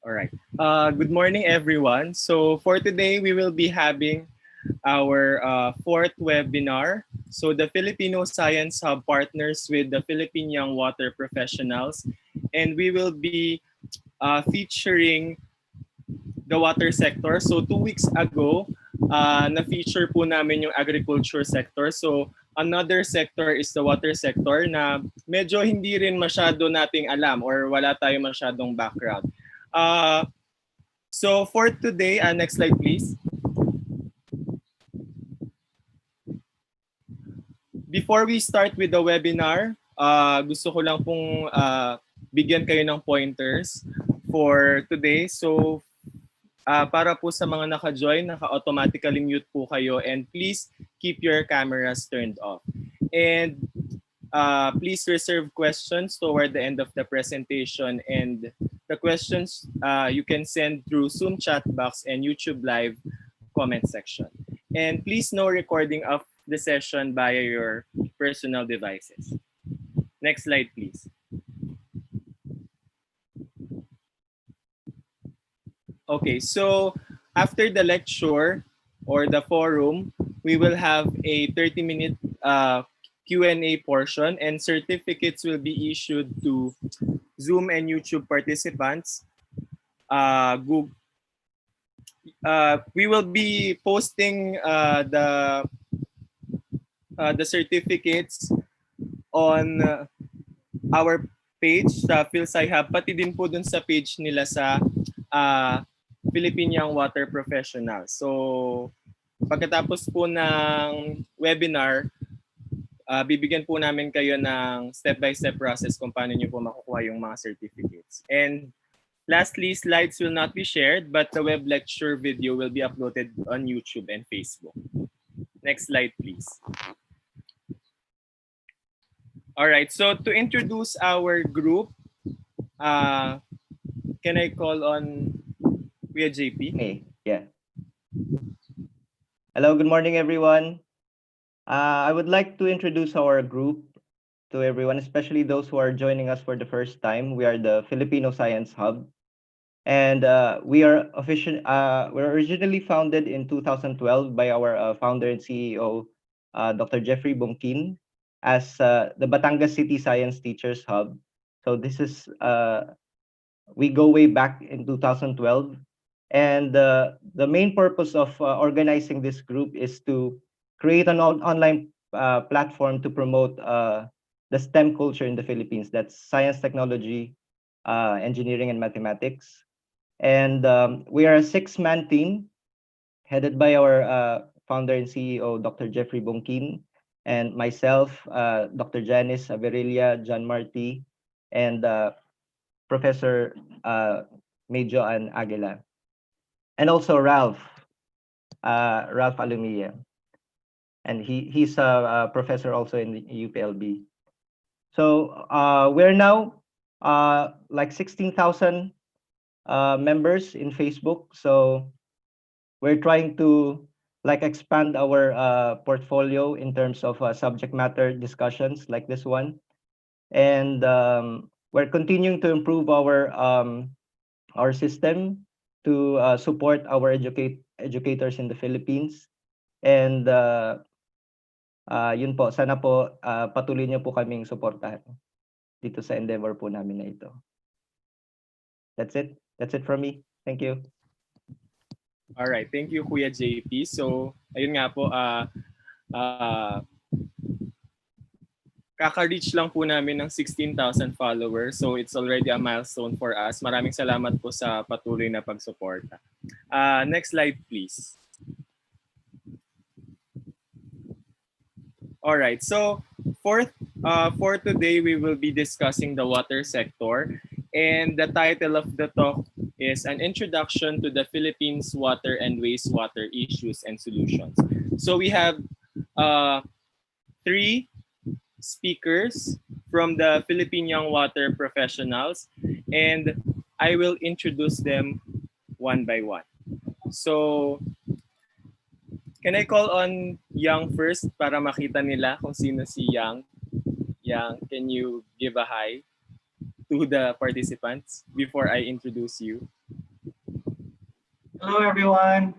All right. Good morning, everyone. So for today, we will be having our fourth webinar. So the Filipino Science Hub partners with the Philippine Young Water Professionals, and we will be featuring the water sector. So 2 weeks ago, na-feature po namin yung agriculture sector. So another sector is the water sector na medyo hindi rin masyado nating alam or wala tayo masyadong background. So for today, next slide please. Before we start with the webinar, gusto ko lang pong bigyan kayo ng pointers for today. So para po sa mga naka-join, naka-automatically mute po kayo, and please keep your cameras turned off. And please reserve questions toward the end of the presentation, and the questions you can send through Zoom chat box and YouTube live comment section. And please no recording of the session via your personal devices. Next slide, please. Okay, so after the lecture or the forum, we will have a 30-minute Q&A portion, and certificates will be issued to Zoom and YouTube participants. We will be posting the certificates on our page sa Phil-Sci Hub, pati din po dun sa page nila sa Philippine Young Water Professional. So pagkatapos po ng webinar, bibigyan po namin kayo ng step-by-step process kung paano nyo po makukuha yung mga certificates. And lastly, slides will not be shared, but the web lecture video will be uploaded on YouTube and Facebook. Next slide, please. All right, so to introduce our group, can I call on Kuya JP? Hey, yeah. Hello, good morning, everyone. I would like to introduce our group to everyone, especially those who are joining us for the first time. We are the Filipino Science Hub, and we're originally founded in 2012 by our founder and CEO, Dr. Jeffrey Bongkin, as the Batangas City Science Teachers Hub. So this is we go way back in 2012. And the main purpose of organizing this group is to create an online platform to promote the STEM culture in the Philippines. That's science, technology, engineering, and mathematics. And we are a 6-man team headed by our founder and CEO, Dr. Jeffrey Bongkin, and myself, Dr. Janice Averilla, John Marty, and Professor Medjo and Aguila. And also Ralph Alumia, and he's a professor also in the UPLB. So we're now like 16,000 members in Facebook. So we're trying to like expand our portfolio in terms of subject matter discussions like this one, and we're continuing to improve our system to support our educators in the Philippines. And yun po, sana po patuloy niyo po kaming suportahan dito sa endeavor po namin na ito. That's it from me. Thank you. All right, thank you Kuya JP. So ayun nga po, kaka-reach lang po namin ng 16,000 followers. So it's already a milestone for us. Maraming salamat po sa patuloy na pagsuporta. Next slide, please. All right. So for today, we will be discussing the water sector. And the title of the talk is An Introduction to the Philippines Water and Wastewater Issues and Solutions. So we have 3 speakers from the Philippine Young Water Professionals, and I will introduce them one by one. So, can I call on Yang first para makita nila kung sino si Yang? Yang, can you give a hi to the participants before I introduce you? Hello, everyone.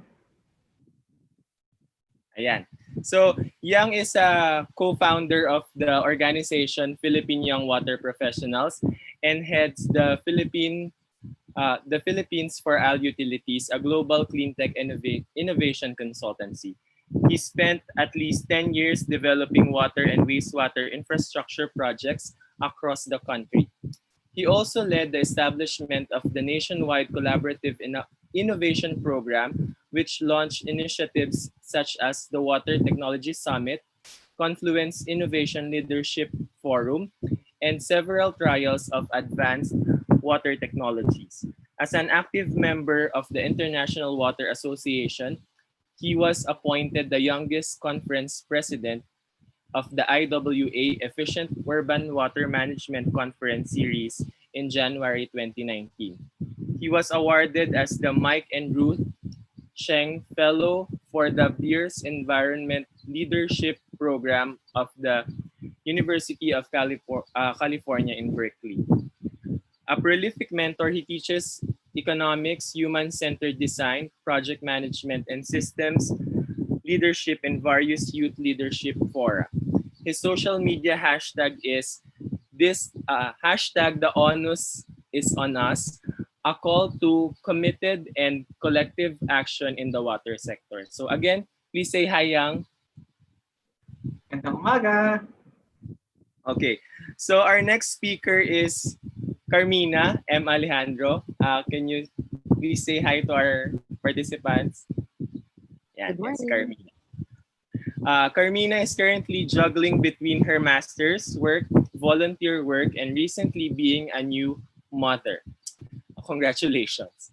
Ayan. So, Yang is a co-founder of the organization Philippine Young Water Professionals and heads the Philippines for All Utilities, a global cleantech innovation consultancy. He spent at least 10 years developing water and wastewater infrastructure projects across the country. He also led the establishment of the nationwide collaborative innovation program, which launched initiatives such as the Water Technology Summit, Confluence Innovation Leadership Forum, and several trials of advanced water technologies. As an active member of the International Water Association, he was appointed the youngest conference president of the IWA Efficient Urban Water Management Conference Series in January 2019. He was awarded as the Mike and Ruth Cheng Fellow for the Beers Environment Leadership Program of the University of California in Berkeley. A prolific mentor, he teaches economics, human-centered design, project management, and systems leadership in various youth leadership fora. His social media hashtag is hashtag the onus is on us, a call to committed and collective action in the water sector. So again, please say hi, Yang. Gandang umaga. Okay, so our next speaker is Karmina Alejandro. Can you please say hi to our participants? Yeah, yes, Karmina. Karmina is currently juggling between her master's work, volunteer work, and recently being a new mother. Congratulations.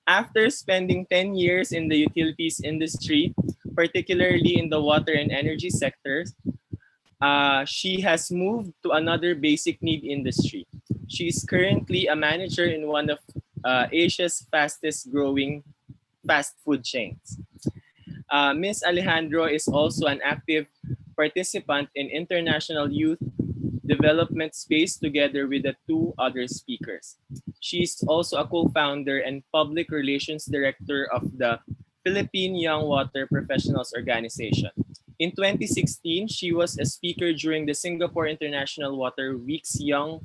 After spending 10 years in the utilities industry, particularly in the water and energy sectors, she has moved to another basic need industry. She is currently a manager in one of Asia's fastest growing fast food chains. Ms. Alejandro is also an active participant in international youth development space together with the two other speakers. She is also a co-founder and public relations director of the Philippine Young Water Professionals Organization. In 2016, she was a speaker during the Singapore International Water Week's Young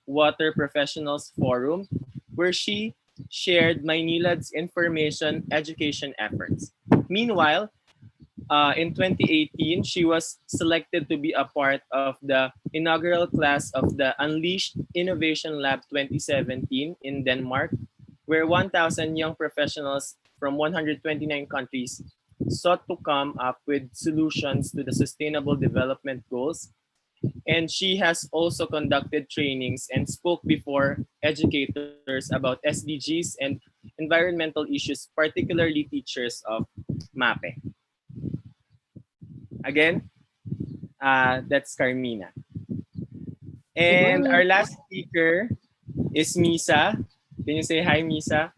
Water Professionals Forum, where she shared Maynilad's information education efforts. Meanwhile, in 2018, she was selected to be a part of the inaugural class of the Unleashed Innovation Lab 2017 in Denmark, where 1,000 young professionals from 129 countries sought to come up with solutions to the Sustainable Development Goals. And she has also conducted trainings and spoke before educators about SDGs and environmental issues, particularly teachers of MAPE. Again, that's Karmina. And our last speaker is Misa. Can you say hi, Misa?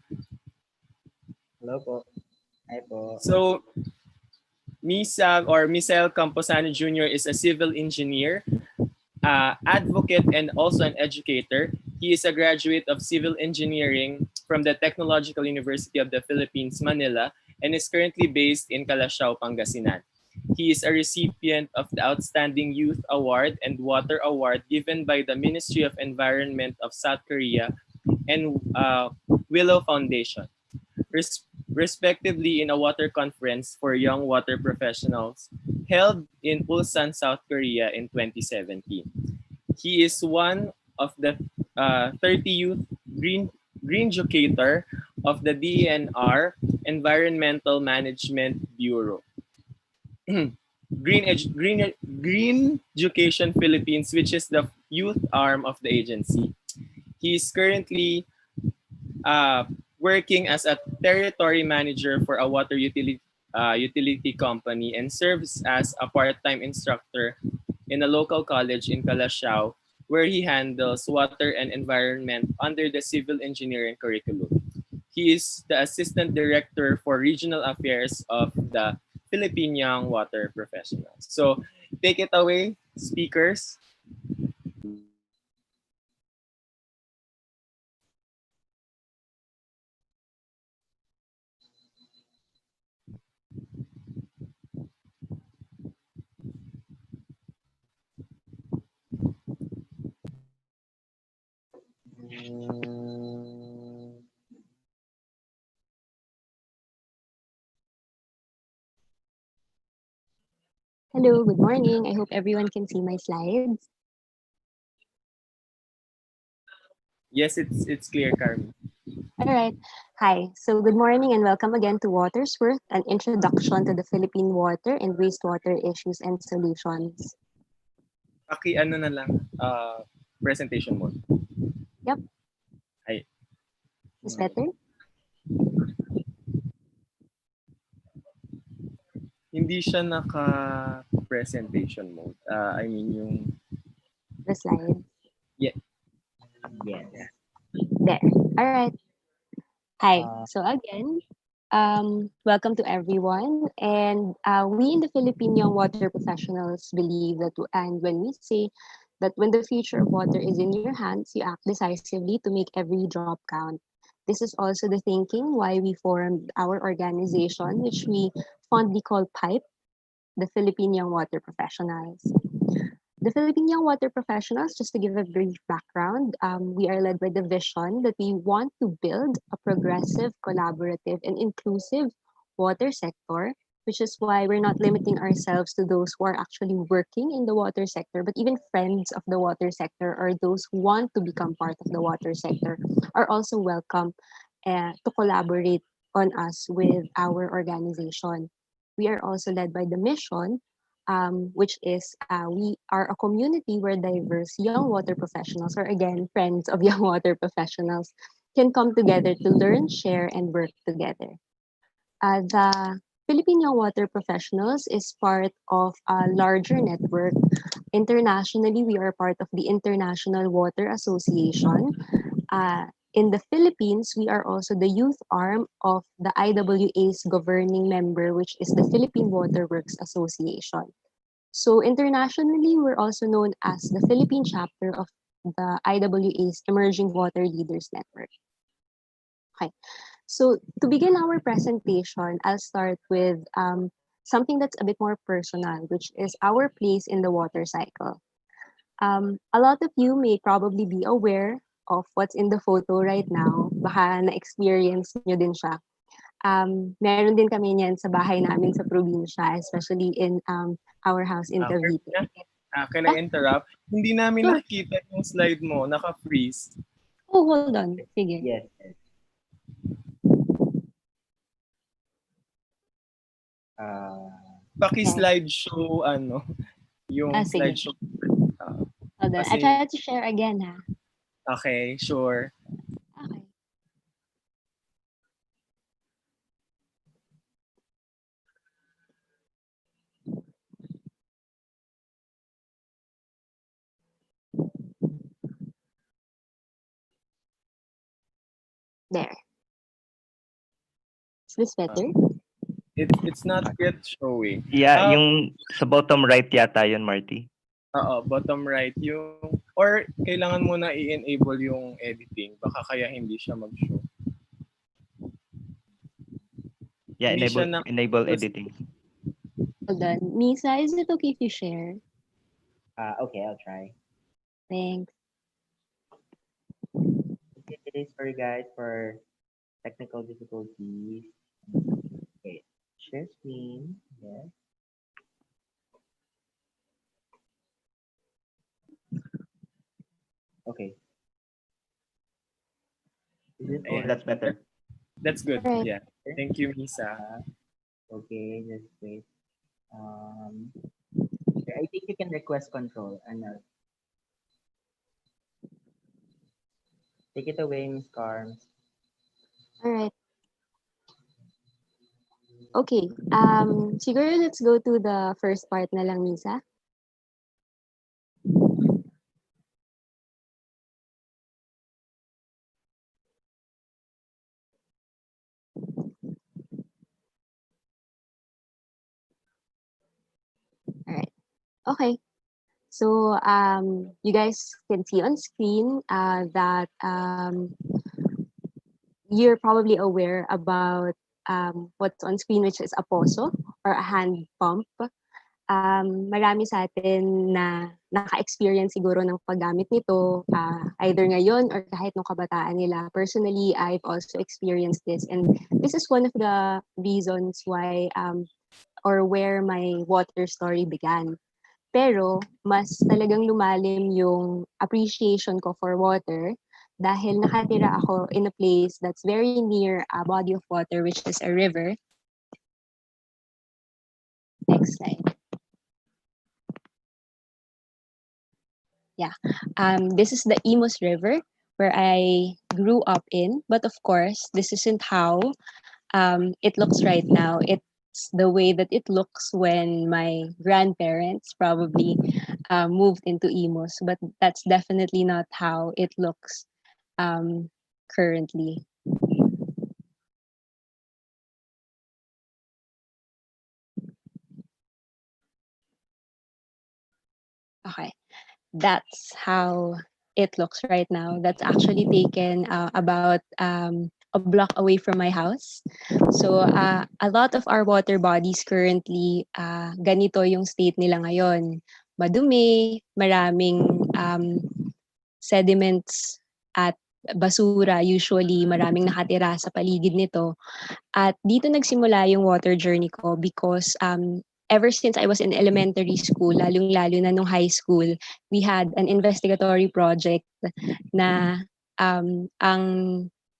Hello po. Hi po. So, Misa or Misael Camposano Jr. is a civil engineer, advocate, and also an educator. He is a graduate of civil engineering from the Technological University of the Philippines, Manila, and is currently based in Calasiao, Pangasinan. He is a recipient of the Outstanding Youth Award and Water Award given by the Ministry of Environment of South Korea and Willow Foundation, respectively, in a water conference for young water professionals held in Ulsan, South Korea in 2017. He is one of the 30 youth green educator of the DENR Environmental Management Bureau. Green Education Philippines, which is the youth arm of the agency. He is currently working as a territory manager for a water utility company and serves as a part-time instructor in a local college in Calasiao, where he handles water and environment under the civil engineering curriculum. He is the assistant director for regional affairs of the Philippine Young Water Professionals. So take it away, speakers. Hello, good morning. I hope everyone can see my slides. Yes, it's clear, Carmi. All right. Hi. So good morning and welcome again to Water's Worth, an introduction to the Philippine water and wastewater issues and solutions. Ano na lang, presentation mode. Yep. Ay. Is better? Hindi siya naka-presentation mode. I mean yung... The slide. Yeah. Yes. There. All right. Hi. So again, welcome to everyone. And we in the Philippine Young Water Professionals believe that, and when we say that when the future of water is in your hands, you act decisively to make every drop count. This is also the thinking why we formed our organization, which we fondly call PYWP, the Philippine Young Water Professionals. The Philippine Young Water Professionals, just to give a brief background, we are led by the vision that we want to build a progressive, collaborative, and inclusive water sector, which is why we're not limiting ourselves to those who are actually working in the water sector, but even friends of the water sector or those who want to become part of the water sector are also welcome to collaborate on us with our organization. We are also led by the mission which is we are a community where diverse young water professionals, or again, friends of young water professionals, can come together to learn, share, and work together. The Philippine Young Water Professionals is part of a larger network. Internationally, we are part of the International Water Association. In the Philippines, we are also the youth arm of the IWA's governing member, which is the Philippine Water Works Association. So internationally, we're also known as the Philippine chapter of the IWA's Emerging Water Leaders Network. Okay, so to begin our presentation, I'll start with something that's a bit more personal, which is our place in the water cycle. A lot of you may probably be aware of what's in the photo right now. Baka na-experience nyo din siya. Meron din kami niyan sa bahay namin sa probinsya, especially in our house in Cavite. Can I interrupt? Hindi namin nakikita yung slide mo, naka-freeze. Oh, hold on. Sige. Yes. Paki-slideshow, yung sige. slideshow. Hold on. I try to share again, ha? Okay, sure. Okay. There. Is this better? It's not yet showing. Yeah, yung sa bottom right yata yun, Marty. Oo, bottom right yung, or kailangan mo na i-enable yung editing, baka kaya hindi siya mag-show. Yeah, Hindi enable editing. Hold on. Misa, is it okay if you share? Okay, I'll try. Thanks. Okay, sorry guys for technical difficulties. Okay, share screen. Yes. Okay. That's better. That's good. Right. Yeah. Thank you, Misa. Okay, just wait. I think you can request control. Take it away, Miss Carms. All right. Okay. Siguro let's go to the first part na lang, Misa. All right. Okay. So you guys can see on screen that you're probably aware about what's on screen, which is a poso or a hand pump. marami sa atin na naka-experience siguro ng paggamit nito, either ngayon or kahit nung kabataan nila. Personally, I've also experienced this, and this is one of the reasons why or where my water story began. Pero mas talagang lumalim yung appreciation ko for water dahil nakatira ako in a place that's very near a body of water, which is a river. Next slide. Yeah, this is the Emos River where I grew up in. But of course, this isn't how it looks right now. It's the way that it looks when my grandparents probably moved into Emos. But that's definitely not how it looks currently. Okay, that's how it looks right now. That's actually taken about a block away from my house. So a lot of our water bodies currently, ganito yung state nila ngayon. Madumi, maraming sediments at basura, usually maraming nakatira sa paligid nito. At dito nagsimula yung water journey ko because ever since I was in elementary school, lalong-lalo na nung high school, we had an investigatory project na ang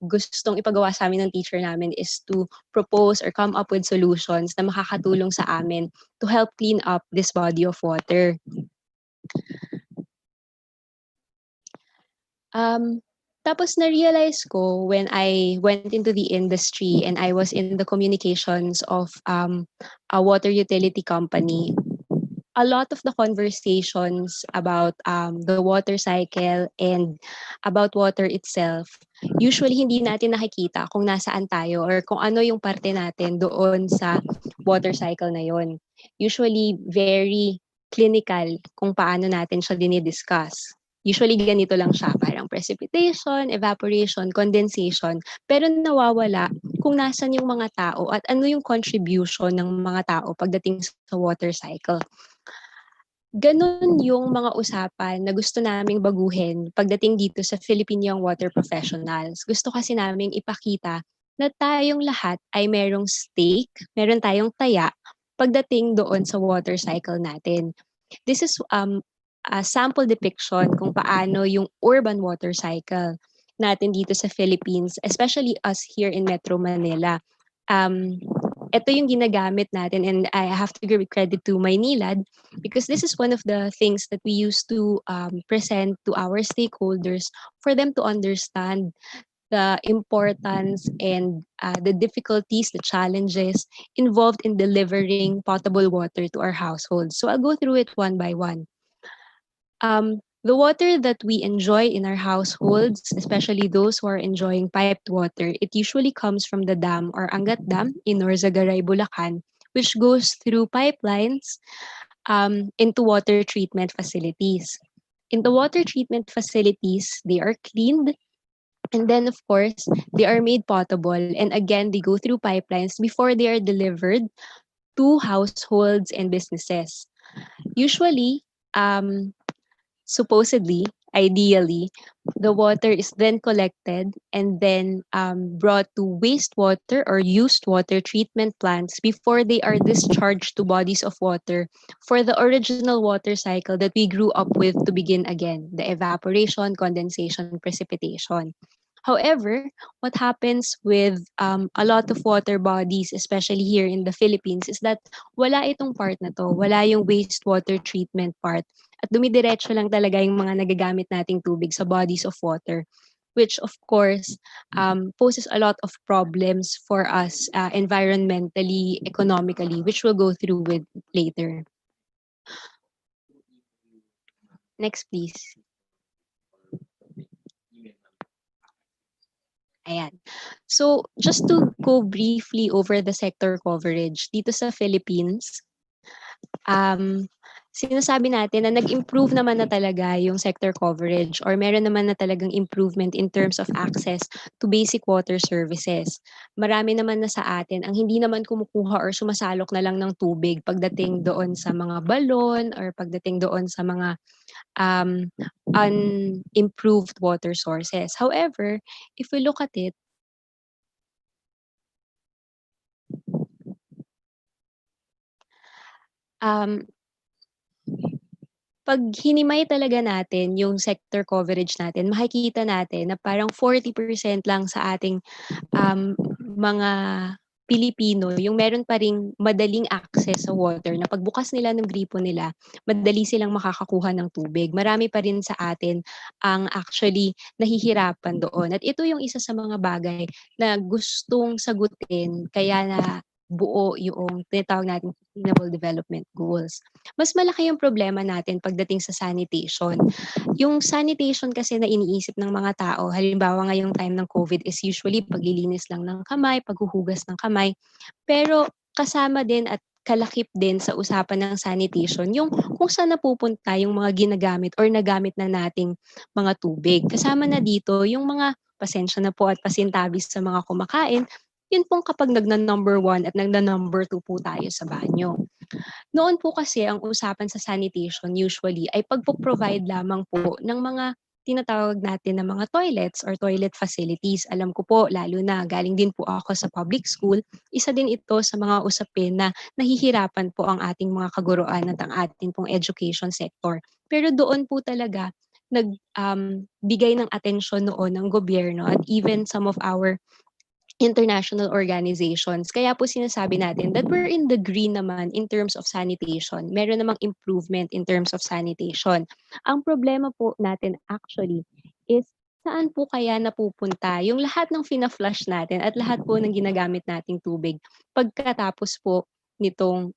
gustong ipagawa sa amin ng teacher namin is to propose or come up with solutions na makakatulong sa amin to help clean up this body of water. Tapos na-realize ko when I went into the industry and I was in the communications of a water utility company, a lot of the conversations about the water cycle and about water itself, usually hindi natin nakikita kung nasaan tayo or kung ano yung parte natin doon sa water cycle na yon. Usually very clinical kung paano natin siya dinidiscuss. Usually ganito lang siya, parang precipitation, evaporation, condensation, pero nawawala kung nasan yung mga tao at ano yung contribution ng mga tao pagdating sa water cycle. Ganun yung mga usapan na gusto naming baguhin pagdating dito sa Philippine Young Water Professionals. Gusto kasi naming ipakita na tayong lahat ay merong stake, meron tayong taya pagdating doon sa water cycle natin. This is a sample depiction kung paano yung urban water cycle natin dito sa Philippines, especially us here in Metro Manila. Ito yung ginagamit natin, and I have to give credit to Maynilad because this is one of the things that we used to present to our stakeholders for them to understand the importance and the difficulties, the challenges involved in delivering potable water to our households. So I'll go through it one by one. The water that we enjoy in our households, especially those who are enjoying piped water, it usually comes from the dam or Angat Dam in Norzagaray, Bulacan, which goes through pipelines into water treatment facilities. In the water treatment facilities, they are cleaned, and then of course, they are made potable, and again, they go through pipelines before they are delivered to households and businesses. Usually, supposedly, ideally, the water is then collected and then brought to wastewater or used water treatment plants before they are discharged to bodies of water for the original water cycle that we grew up with to begin again, the evaporation, condensation, precipitation. However, what happens with a lot of water bodies, especially here in the Philippines, is that wala itong part na to, wala yung wastewater treatment part. At dumidiretso lang talaga yung mga nagagamit nating tubig sa bodies of water, which of course poses a lot of problems for us environmentally, economically, which we'll go through with later. Next, please. Ayan. So, just to go briefly over the sector coverage dito sa Philippines, sinasabi natin na nag-improve naman na talaga yung sector coverage or meron naman na talagang improvement in terms of access to basic water services. Marami naman na sa atin ang hindi naman kumukuha or sumasalok na lang ng tubig pagdating doon sa mga balon or pagdating doon sa mga unimproved water sources. However, if we look at it, pag hinimay talaga natin yung sector coverage natin, makikita natin na parang 40% lang sa ating mga Pilipino yung meron pa ring madaling access sa water na pagbukas nila ng gripo nila, madali silang makakakuha ng tubig. Marami pa rin sa atin ang actually nahihirapan doon. At ito yung isa sa mga bagay na gustong sagutin kaya na buo yung tinatawag natin Sustainable Development Goals. Mas malaki yung problema natin pagdating sa sanitation. Yung sanitation kasi na iniisip ng mga tao, halimbawa ngayong time ng COVID is usually paglilinis lang ng kamay, paghuhugas ng kamay. Pero kasama din at kalakip din sa usapan ng sanitation yung kung saan napupunta yung mga ginagamit or nagamit na nating mga tubig. Kasama na dito yung mga pasensya na po at pasintabis sa mga kumakain, yun pong kapag nagna-number 1 at nagna-number 2 po tayo sa banyo. Noon po kasi ang usapan sa sanitation usually ay pagpo-provide lamang po ng mga tinatawag natin na mga toilets or toilet facilities. Alam ko po, lalo na galing din po ako sa public school, isa din ito sa mga usapin na nahihirapan po ang ating mga kaguruan at ang ating pong education sector. Pero doon po talaga nagbigay ng atensyon noon ng gobyerno at even some of our international organizations. Kaya po sinasabi natin that we're in the green naman in terms of sanitation. Meron namang improvement in terms of sanitation. Ang problema po natin actually is saan po kaya napupunta yung lahat ng fina-flush natin at lahat po ng ginagamit nating tubig pagkatapos po nitong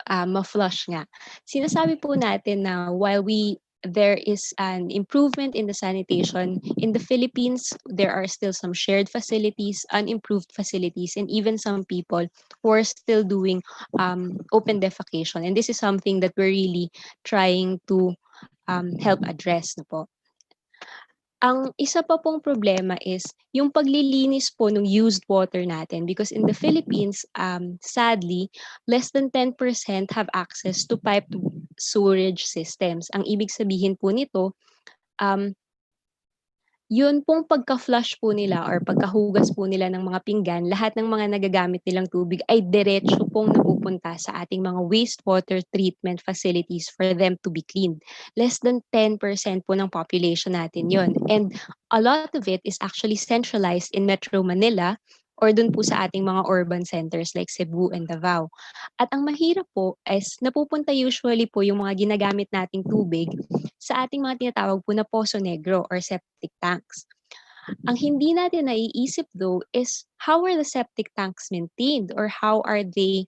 ma-flush nga. Sinasabi po natin na while there is an improvement in the sanitation. In the Philippines, there are still some shared facilities, unimproved facilities, and even some people who are still doing open defecation. And this is something that we're really trying to help address na po. Ang isa pa pong problema is yung paglilinis po ng used water natin because in the Philippines, sadly, less than 10% have access to piped sewerage systems. Ang ibig sabihin po nito, yun pong pagka-flush po nila or pagkahugas po nila ng mga pinggan, lahat ng mga nagagamit nilang tubig ay diretso pong napupunta sa ating mga wastewater treatment facilities for them to be cleaned. Less than 10% po ng population natin yon. And a lot of it is actually centralized in Metro Manila or dun po sa ating mga urban centers like Cebu and Davao. At ang mahirap po is napupunta usually po yung mga ginagamit nating tubig sa ating mga tinatawag po na Poso Negro or septic tanks. Ang hindi natin naiisip though is how are the septic tanks maintained or how are they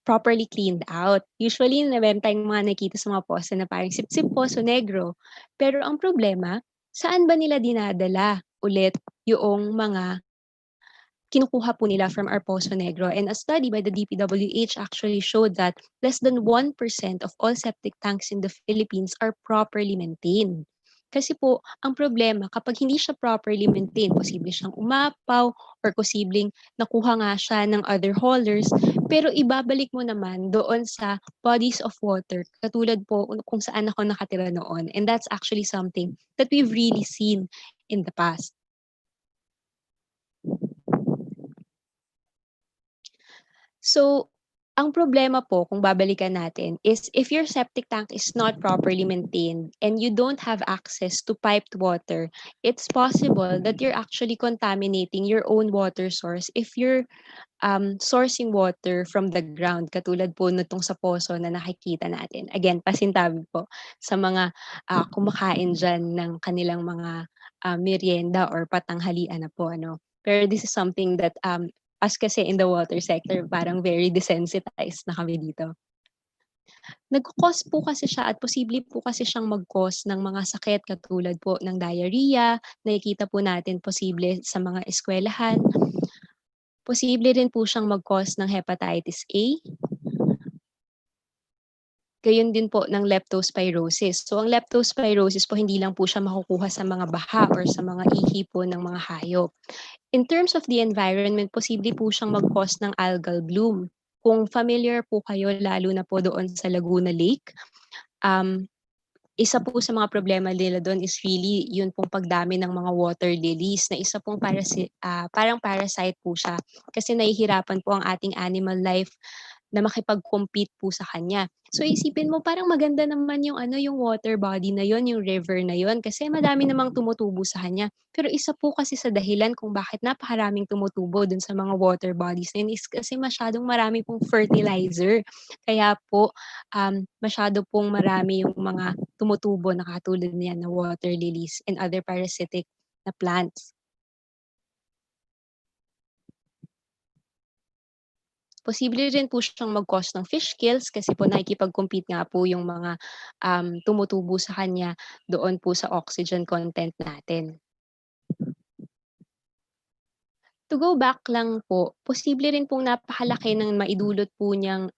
properly cleaned out. Usually, meron tayong mga nakita sa mga poso na parang sip-sip Poso Negro. Pero ang problema, saan ba nila dinadala ulit yung mga kinukuha po nila from our Poso Negro? And a study by the DPWH actually showed that less than 1% of all septic tanks in the Philippines are properly maintained. Kasi po, ang problema, kapag hindi siya properly maintained, posible siyang umapaw or posibleng nakuha nga siya ng other haulers, pero ibabalik mo naman doon sa bodies of water, katulad po kung saan ako nakatira noon. And that's actually something that we've really seen in the past. So, ang problema po kung babalikan natin is if your septic tank is not properly maintained and you don't have access to piped water, it's possible that you're actually contaminating your own water source if you're sourcing water from the ground, katulad po nitong sa poso na nakikita natin. Again, pasintabi po sa mga kumakain dyan ng kanilang mga merienda or patanghalian na po. Pero this is something that us kasi in the water sector, parang very desensitized na kami dito. Nag-cause po kasi siya at posible po kasi siyang mag-cause ng mga sakit katulad po ng diarrhea, nakikita po natin posible sa mga eskwelahan. Posible rin po siyang mag-cause ng hepatitis A, gayon din po ng leptospirosis. So ang leptospirosis po hindi lang po siya makukuha sa mga baha or sa mga ihi po ng mga hayop. In terms of the environment, posible po siyang mag-cause ng algal bloom. Kung familiar po kayo lalo na po doon sa Laguna Lake, isa po sa mga problema nila doon is really yun pong pagdami ng mga water lilies na isa pong parang parasite po siya kasi nahihirapan po ang ating animal life na makipag-compete po sa kanya. So isipin mo parang maganda naman yung yung water body na yon, yung river na yon kasi madami namang tumutubo sa kanya. Pero isa po kasi sa dahilan kung bakit napakaraming tumutubo dun sa mga water bodies na yun is kasi masyadong marami pong fertilizer. Kaya po masyado pong marami yung mga tumutubo na katulad niyan na water lilies and other parasitic na plants. Posible rin po siyang mag-cause ng fish kills kasi po nakikipag-compete nga po yung mga tumutubo sa kanya doon po sa oxygen content natin. To go back lang po, posible rin pong napakalaki ng maidulot po niyang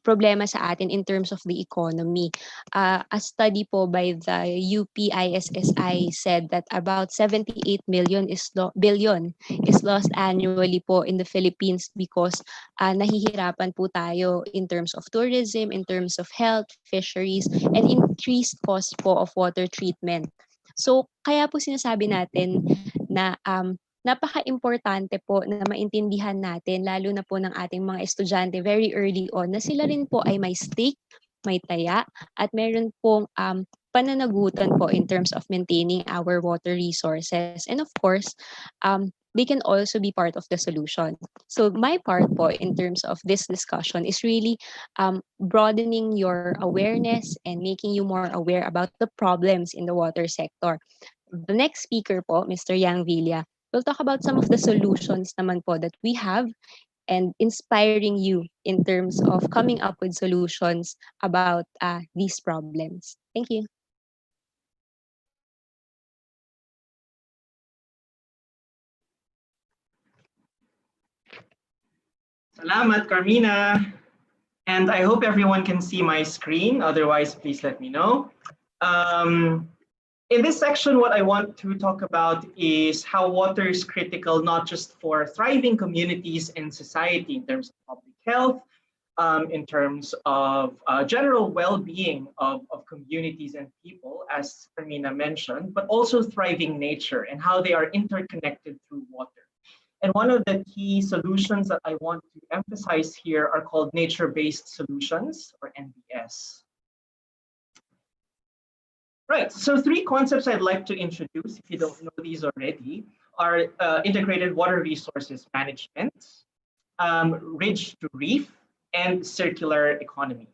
problema sa atin in terms of the economy. A study po by the UPISSI said that about 78 billion is lost annually po in the Philippines because nahihirapan po tayo in terms of tourism, in terms of health, fisheries, and increased cost po of water treatment. So kaya po sinasabi natin na napaka-importante po na maintindihan natin lalo na po ng ating mga estudyante very early on na sila rin po ay may stake, may taya at meron pong pananagutan po in terms of maintaining our water resources. And of course, they can also be part of the solution. So my part po in terms of this discussion is really broadening your awareness and making you more aware about the problems in the water sector. The next speaker po, Mr. Yang Villa, we'll talk about some of the solutions naman po that we have and inspiring you in terms of coming up with solutions about these problems. Thank you. Salamat, Karmina. And I hope everyone can see my screen. Otherwise, please let me know. In this section, what I want to talk about is how water is critical, not just for thriving communities and society in terms of public health, in terms of general well-being of communities and people, as Karmina mentioned, but also thriving nature and how they are interconnected through water. And one of the key solutions that I want to emphasize here are called nature-based solutions, or NBS. Right, so three concepts I'd like to introduce, if you don't know these already, are integrated water resources management, ridge to reef, and circular economy.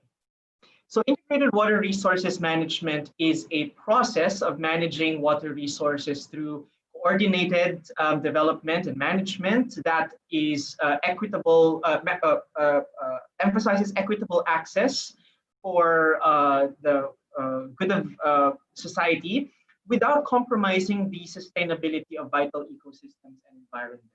So integrated water resources management is a process of managing water resources through coordinated development and management that is equitable, emphasizes equitable access for the good of society without compromising the sustainability of vital ecosystems and environments.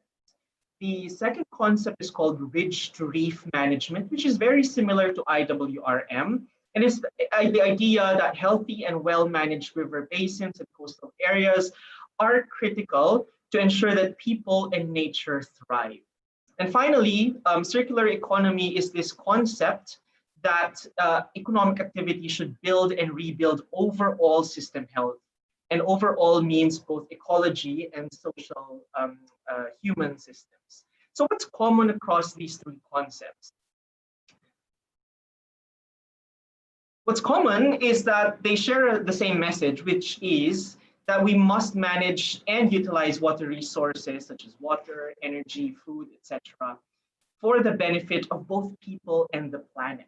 The second concept is called ridge to reef management, which is very similar to IWRM. And it's the idea that healthy and well-managed river basins and coastal areas are critical to ensure that people and nature thrive. And finally, circular economy is this concept that economic activity should build and rebuild overall system health. And overall means both ecology and social human systems. So what's common across these three concepts? What's common is that they share the same message, which is that we must manage and utilize water resources such as water, energy, food, etc., for the benefit of both people and the planet.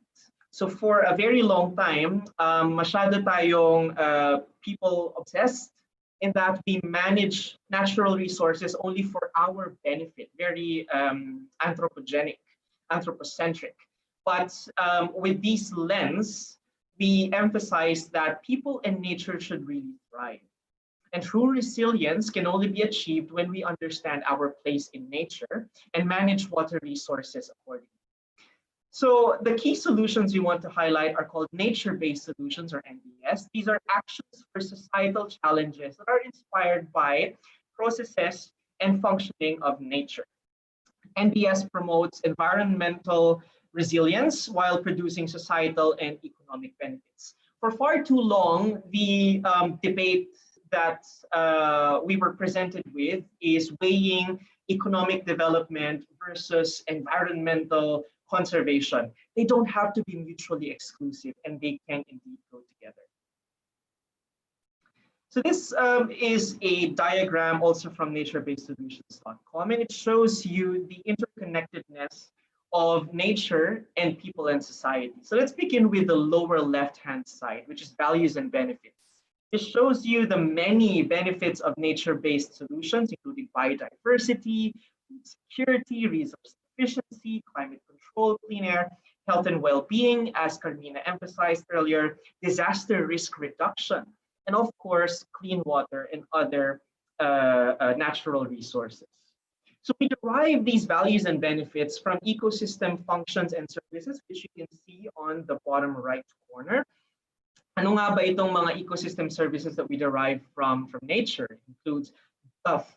So for a very long time, masyado tayong people obsessed in that we manage natural resources only for our benefit, very anthropocentric. But with this lens, we emphasize that people and nature should really thrive. And And true resilience can only be achieved when we understand our place in nature and manage water resources accordingly. So the key solutions we want to highlight are called nature-based solutions, or NBS. These are actions for societal challenges that are inspired by processes and functioning of nature. NBS promotes environmental resilience while producing societal and economic benefits. For far too long, the debate that we were presented with is weighing economic development versus environmental conservation. They don't have to be mutually exclusive, and they can indeed go together. So this is a diagram also from naturebasedsolutions.com, and it shows you the interconnectedness of nature and people and society. So let's begin with the lower left-hand side, which is values and benefits. It shows you the many benefits of nature-based solutions, including biodiversity, food security, resource efficiency, climate control, clean air, health and well-being, as Karmina emphasized earlier, disaster risk reduction, and of course, clean water and other natural resources. So we derive these values and benefits from ecosystem functions and services, which you can see on the bottom right corner. Ano nga ba itong mga ecosystem services that we derive from nature? It includes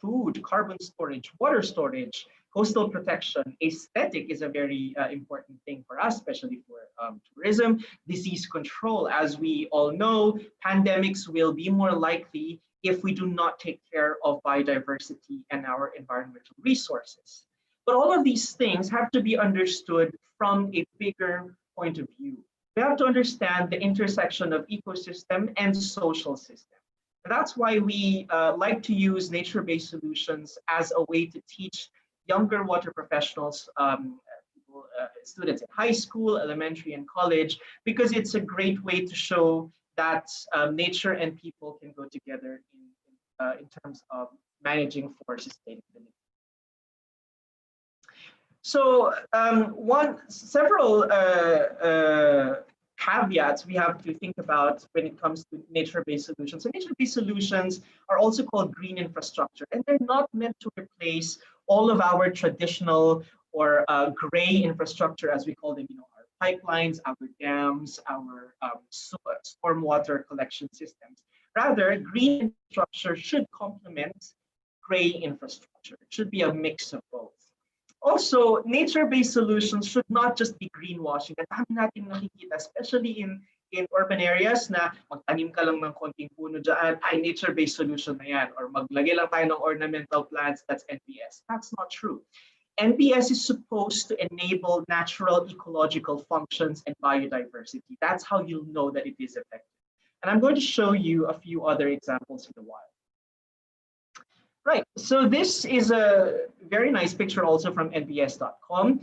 food, carbon storage, water storage, coastal protection. Aesthetic is a very important thing for us, especially for tourism. Disease control, as we all know, pandemics will be more likely if we do not take care of biodiversity and our environmental resources. But all of these things have to be understood from a bigger point of view. We have to understand the intersection of ecosystem and social system. And that's why we like to use nature-based solutions as a way to teach younger water professionals, students in high school, elementary, and college, because it's a great way to show that nature and people can go together in terms of managing for sustainability. So several caveats we have to think about when it comes to nature-based solutions. So nature-based solutions are also called green infrastructure, and they're not meant to replace all of our traditional or gray infrastructure, as we call them, our pipelines, our dams, our stormwater collection systems. Rather, green infrastructure should complement gray infrastructure. It should be a mix of both. Also, nature-based solutions should not just be greenwashing. Ang dami natin nakikita, especially in urban areas, na magtanim ka lang ng konting puno dyan, ay nature-based solution na yan, or maglagay lang tayo ng ornamental plants, that's NBS. That's not true. NBS is supposed to enable natural ecological functions and biodiversity. That's how you'll know that it is effective. And I'm going to show you a few other examples in a while. Right, so this is a very nice picture also from nbs.com,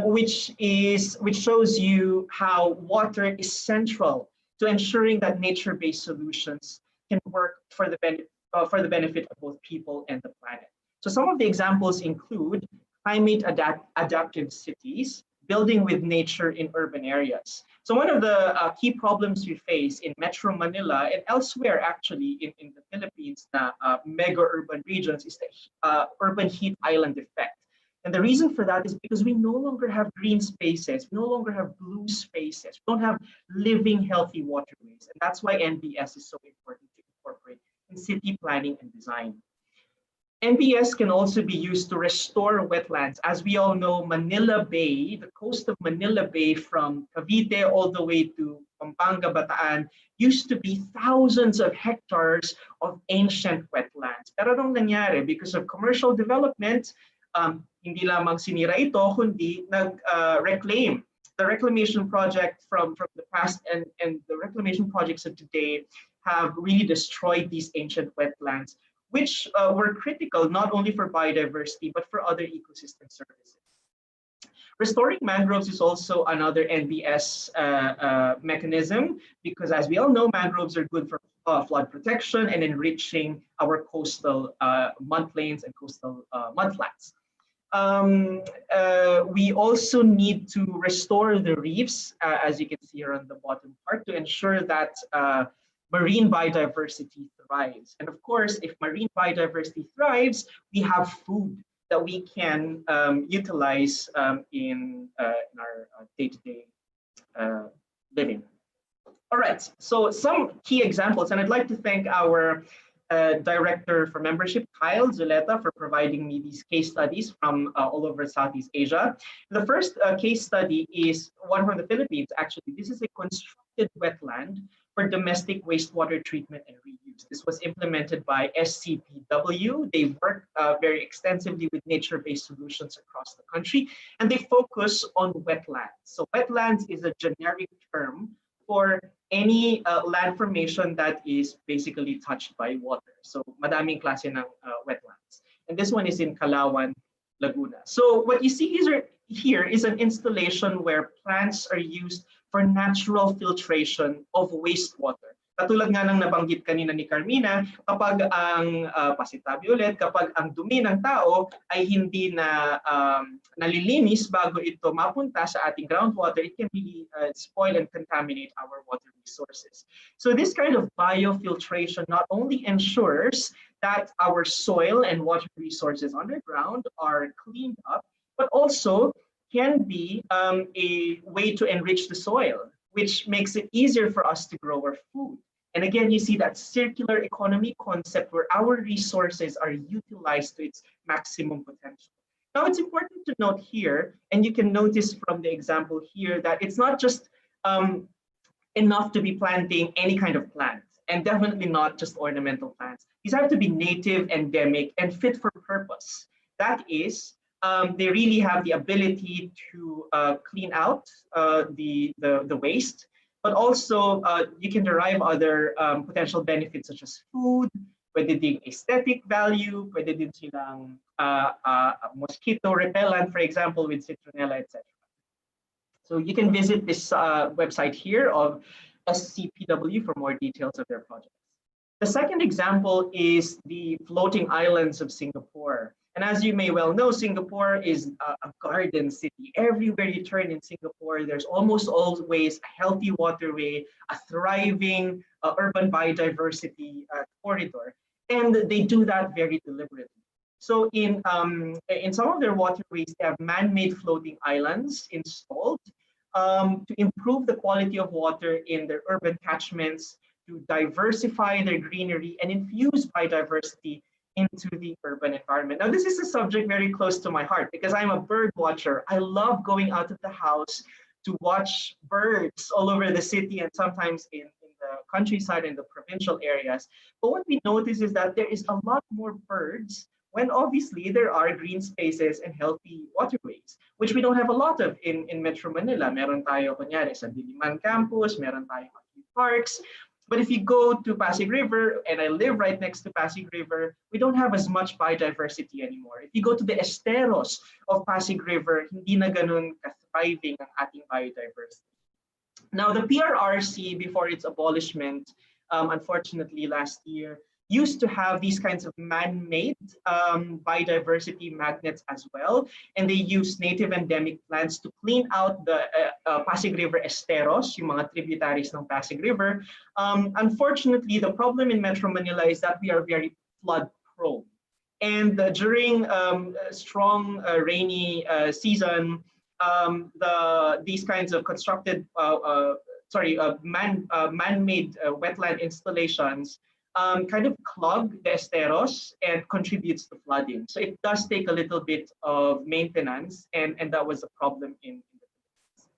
which shows you how water is central to ensuring that nature-based solutions can work for the benefit of both people and the planet. So some of the examples include climate adaptive cities, building with nature in urban areas. So one of the key problems we face in Metro Manila and elsewhere actually in the Philippines, mega urban regions, is the urban heat island effect. And the reason for that is because we no longer have green spaces, we no longer have blue spaces, we don't have living healthy waterways. And that's why NBS is so important to incorporate in city planning and design. NBS can also be used to restore wetlands. As we all know, Manila Bay, the coast of Manila Bay from Cavite all the way to Pampanga, Bataan, used to be thousands of hectares of ancient wetlands. Pero anong nangyari? Because of commercial development, hindi lamang sinira ito, kundi nag-reclaim. The reclamation project from the past and the reclamation projects of today have really destroyed these ancient wetlands, which were critical not only for biodiversity, but for other ecosystem services. Restoring mangroves is also another NBS mechanism, because as we all know, mangroves are good for flood protection and enriching our coastal mudplains and coastal mudflats. We also need to restore the reefs, as you can see here on the bottom part, to ensure that marine biodiversity thrives. And of course, if marine biodiversity thrives, we have food that we can utilize in our day-to-day living. All right, so some key examples, and I'd like to thank our Director for Membership, Kyle Zuleta, for providing me these case studies from all over Southeast Asia. The first case study is one from the Philippines, actually. This is a constructed wetland for domestic wastewater treatment and reuse. This was implemented by SCPW. They work very extensively with nature-based solutions across the country, and they focus on wetlands. So wetlands is a generic term for any land formation that is basically touched by water. So madaming klase ng wetlands. And this one is in Calauan, Laguna. So what you see here is an installation where plants are used for natural filtration of wastewater. Katulad nga ng nabanggit kanina ni Carmina, kapag ang pasitabi ulit, kapag ang dumi ng tao ay hindi na nalilinis bago ito mapunta sa ating groundwater, it can really spoil and contaminate our water resources. So this kind of biofiltration not only ensures that our soil and water resources underground are cleaned up, but also can be a way to enrich the soil, which makes it easier for us to grow our food. And again, you see that circular economy concept where our resources are utilized to its maximum potential. Now, it's important to note here, and you can notice from the example here, that it's not just enough to be planting any kind of plant, and definitely not just ornamental plants. These have to be native, endemic, and fit for purpose. That is, they really have the ability to clean out the waste, but also you can derive other potential benefits such as food, pwede ding aesthetic value, pwede din silang mosquito repellent, for example, with citronella, etc. So you can visit this website here of SCPW for more details of their projects. The second example is the floating islands of Singapore. And as you may well know, Singapore is a garden city. Everywhere you turn in Singapore, there's almost always a healthy waterway, a thriving urban biodiversity corridor. And they do that very deliberately. So in some of their waterways, they have man-made floating islands installed to improve the quality of water in their urban catchments, to diversify their greenery and infuse biodiversity into the urban environment. Now, this is a subject very close to my heart because I'm a bird watcher. I love going out of the house to watch birds all over the city and sometimes in the countryside and the provincial areas. But what we notice is that there is a lot more birds when obviously there are green spaces and healthy waterways, which we don't have a lot of in Metro Manila. Meron tayo, kunyari, sa Diliman campus, meron tayo parks. But if you go to Pasig River, and I live right next to Pasig River, we don't have as much biodiversity anymore. If you go to the esteros of Pasig River, hindi na ganun ka-thriving ang ating biodiversity. Now, the PRRC, before its abolishment, unfortunately last year, used to have these kinds of man-made biodiversity magnets as well. And they use native endemic plants to clean out the Pasig River esteros, yung mga tributaries ng Pasig River. Unfortunately, the problem in Metro Manila is that we are very flood prone. And during strong rainy season, these kinds of constructed, man-made wetland installations kind of clog the esteros and contributes to flooding. So it does take a little bit of maintenance, and that was a problem in the Philippines.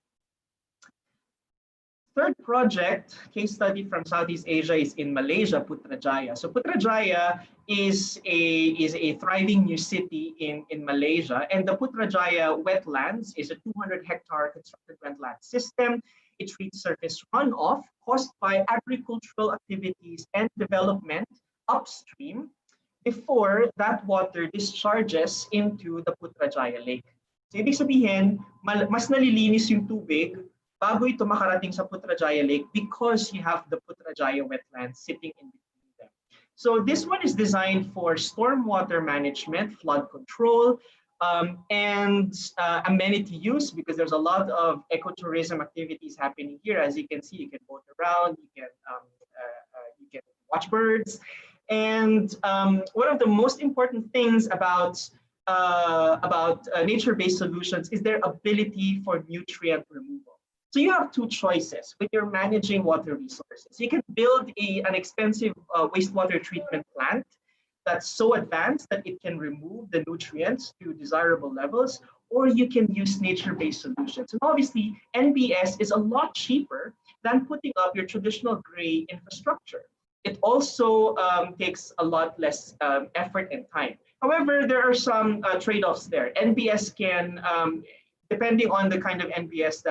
Third project, case study from Southeast Asia, is in Malaysia, Putrajaya. So Putrajaya is a thriving new city in Malaysia, and the Putrajaya wetlands is a 200-hectare constructed wetland system. It treats surface runoff caused by agricultural activities and development upstream before that water discharges into the Putrajaya Lake. So ibig sabihin, mas nalilinis yung tubig bago ito makarating sa Putrajaya Lake because you have the Putrajaya wetlands sitting in between them. So this one is designed for stormwater management, flood control, and amenity use, because there's a lot of ecotourism activities happening here. As you can see, you can boat around, you can watch birds. And one of the most important things about nature-based solutions is their ability for nutrient removal. So you have two choices when you're managing water resources. You can build an expensive wastewater treatment plant that's so advanced that it can remove the nutrients to desirable levels, or you can use nature-based solutions. And obviously, NBS is a lot cheaper than putting up your traditional gray infrastructure. It also takes a lot less effort and time. However, there are some trade-offs there. NBS can, depending on the kind of NBS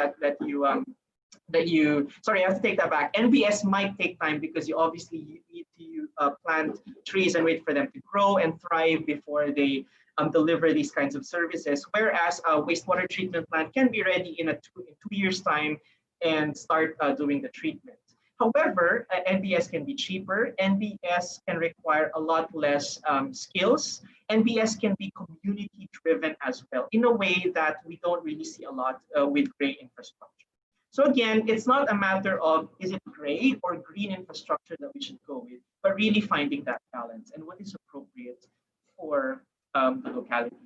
sorry, I have to take that back. NBS might take time because you obviously need to plant trees and wait for them to grow and thrive before they deliver these kinds of services. Whereas a wastewater treatment plant can be ready in 2 years' time and start doing the treatment. However, NBS can be cheaper. NBS can require a lot less skills. NBS can be community driven as well in a way that we don't really see a lot with gray infrastructure. So again, it's not a matter of is it gray or green infrastructure that we should go with, but really finding that balance and what is appropriate for the locality.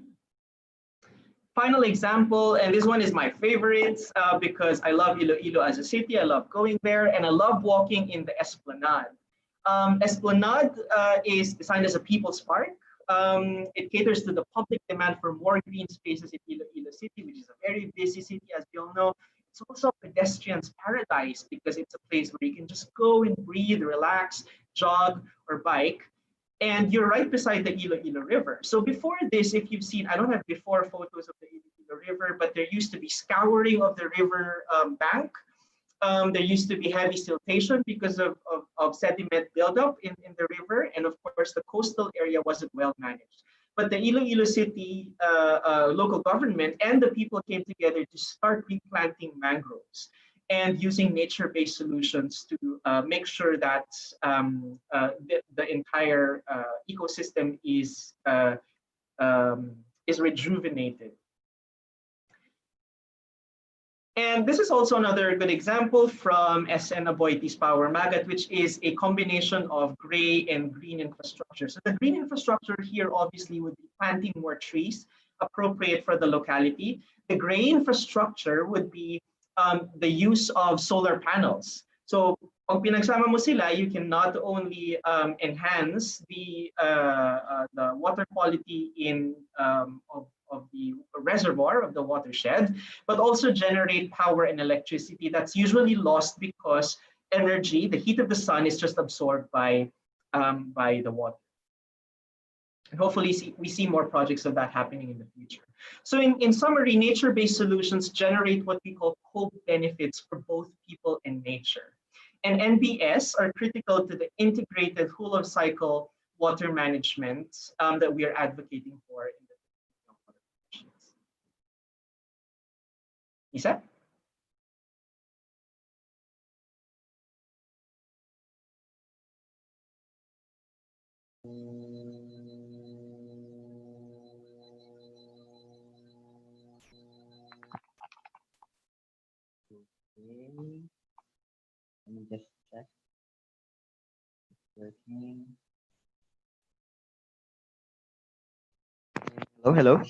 Final example, and this one is my favorite because I love Iloilo as a city. I love going there, and I love walking in the Esplanade. Esplanade is designed as a people's park. It caters to the public demand for more green spaces in Iloilo City, which is a very busy city, as we all know. It's also a pedestrian's paradise because it's a place where you can just go and breathe, relax, jog, or bike. And you're right beside the Iloilo River. So before this, if you've seen, I don't have before photos of the Iloilo River, but there used to be scouring of the river bank. There used to be heavy siltation because of sediment buildup in the river. And of course, the coastal area wasn't well managed. But the Iloilo City local government and the people came together to start replanting mangroves and using nature-based solutions to make sure that the entire ecosystem is rejuvenated. And this is also another good example from SN Aboitiz Power Magat, which is a combination of gray and green infrastructure. So the green infrastructure here obviously would be planting more trees appropriate for the locality. The gray infrastructure would be the use of solar panels. So pag pinagsama mo sila, you can not only enhance the water quality of the reservoir of the watershed, but also generate power and electricity that's usually lost because energy, the heat of the sun, is just absorbed by the water. And hopefully we see more projects of that happening in the future. So in summary, nature-based solutions generate what we call co-benefits for both people and nature. And NBS are critical to the integrated whole of cycle water management that we are advocating for in the water professions. Isa? Okay. Let me just check. It's working. Hello.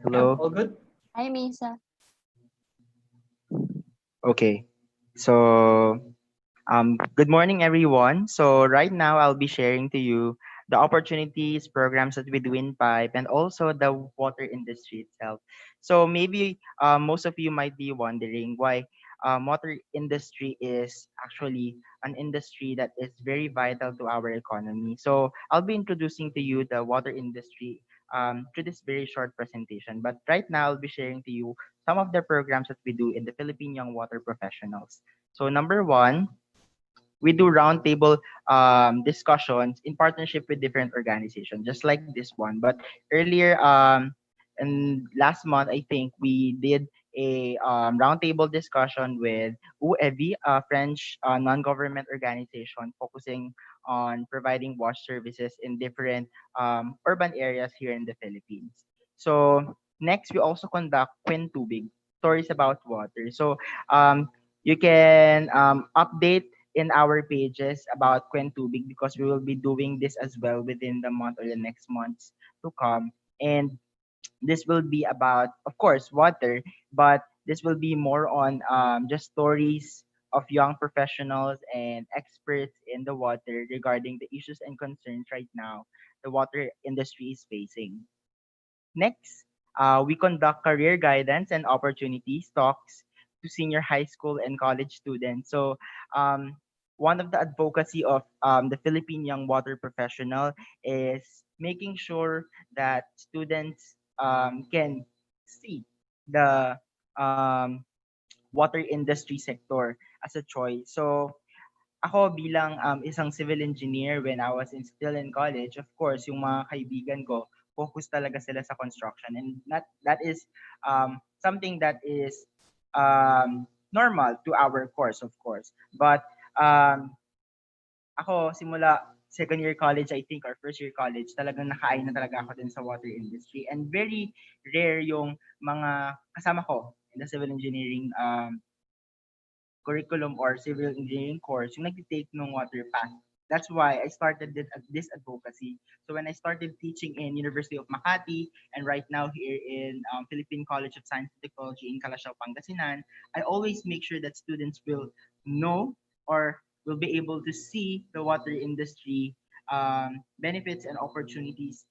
Hello. All good? Hi, Misa. Okay. So, good morning, everyone. So right now I'll be sharing to you the opportunities, programs that we do in Pipe, and also the water industry itself. So maybe most of you might be wondering why water industry is actually an industry that is very vital to our economy. So I'll be introducing to you the water industry through this very short presentation. But right now I'll be sharing to you some of the programs that we do in the Philippine Young Water Professionals. So number one, we do roundtable discussions in partnership with different organizations, just like this one. But earlier, and last month, I think we did a roundtable discussion with UEV, a French non-government organization focusing on providing wash services in different urban areas here in the Philippines. So next, we also conduct Kwentubig, stories about water. So you can update in our pages about Kwentubig because we will be doing this as well within the month or the next months to come. And this will be about, of course, water, but this will be more on just stories of young professionals and experts in the water regarding the issues and concerns right now the water industry is facing. Next, we conduct career guidance and opportunities talks to senior high school and college students. So, one of the advocacy of the Philippine Young Water Professional is making sure that students can see the water industry sector as a choice. So, ako bilang isang civil engineer when I was still in college, of course, yung mga kaibigan ko, focus talaga sila sa construction. And that is something that is normal to our course, of course. But ako, simula second year college, I think, or first year college, talagang nakain na talaga ako din sa water industry. And very rare yung mga kasama ko in the civil engineering curriculum or civil engineering course yung nag-take ng water path. That's why I started this advocacy. So when I started teaching in University of Makati and right now here in Philippine College of Science and Technology in Calasiao, Pangasinan, I always make sure that students will know or will be able to see the water industry benefits and opportunities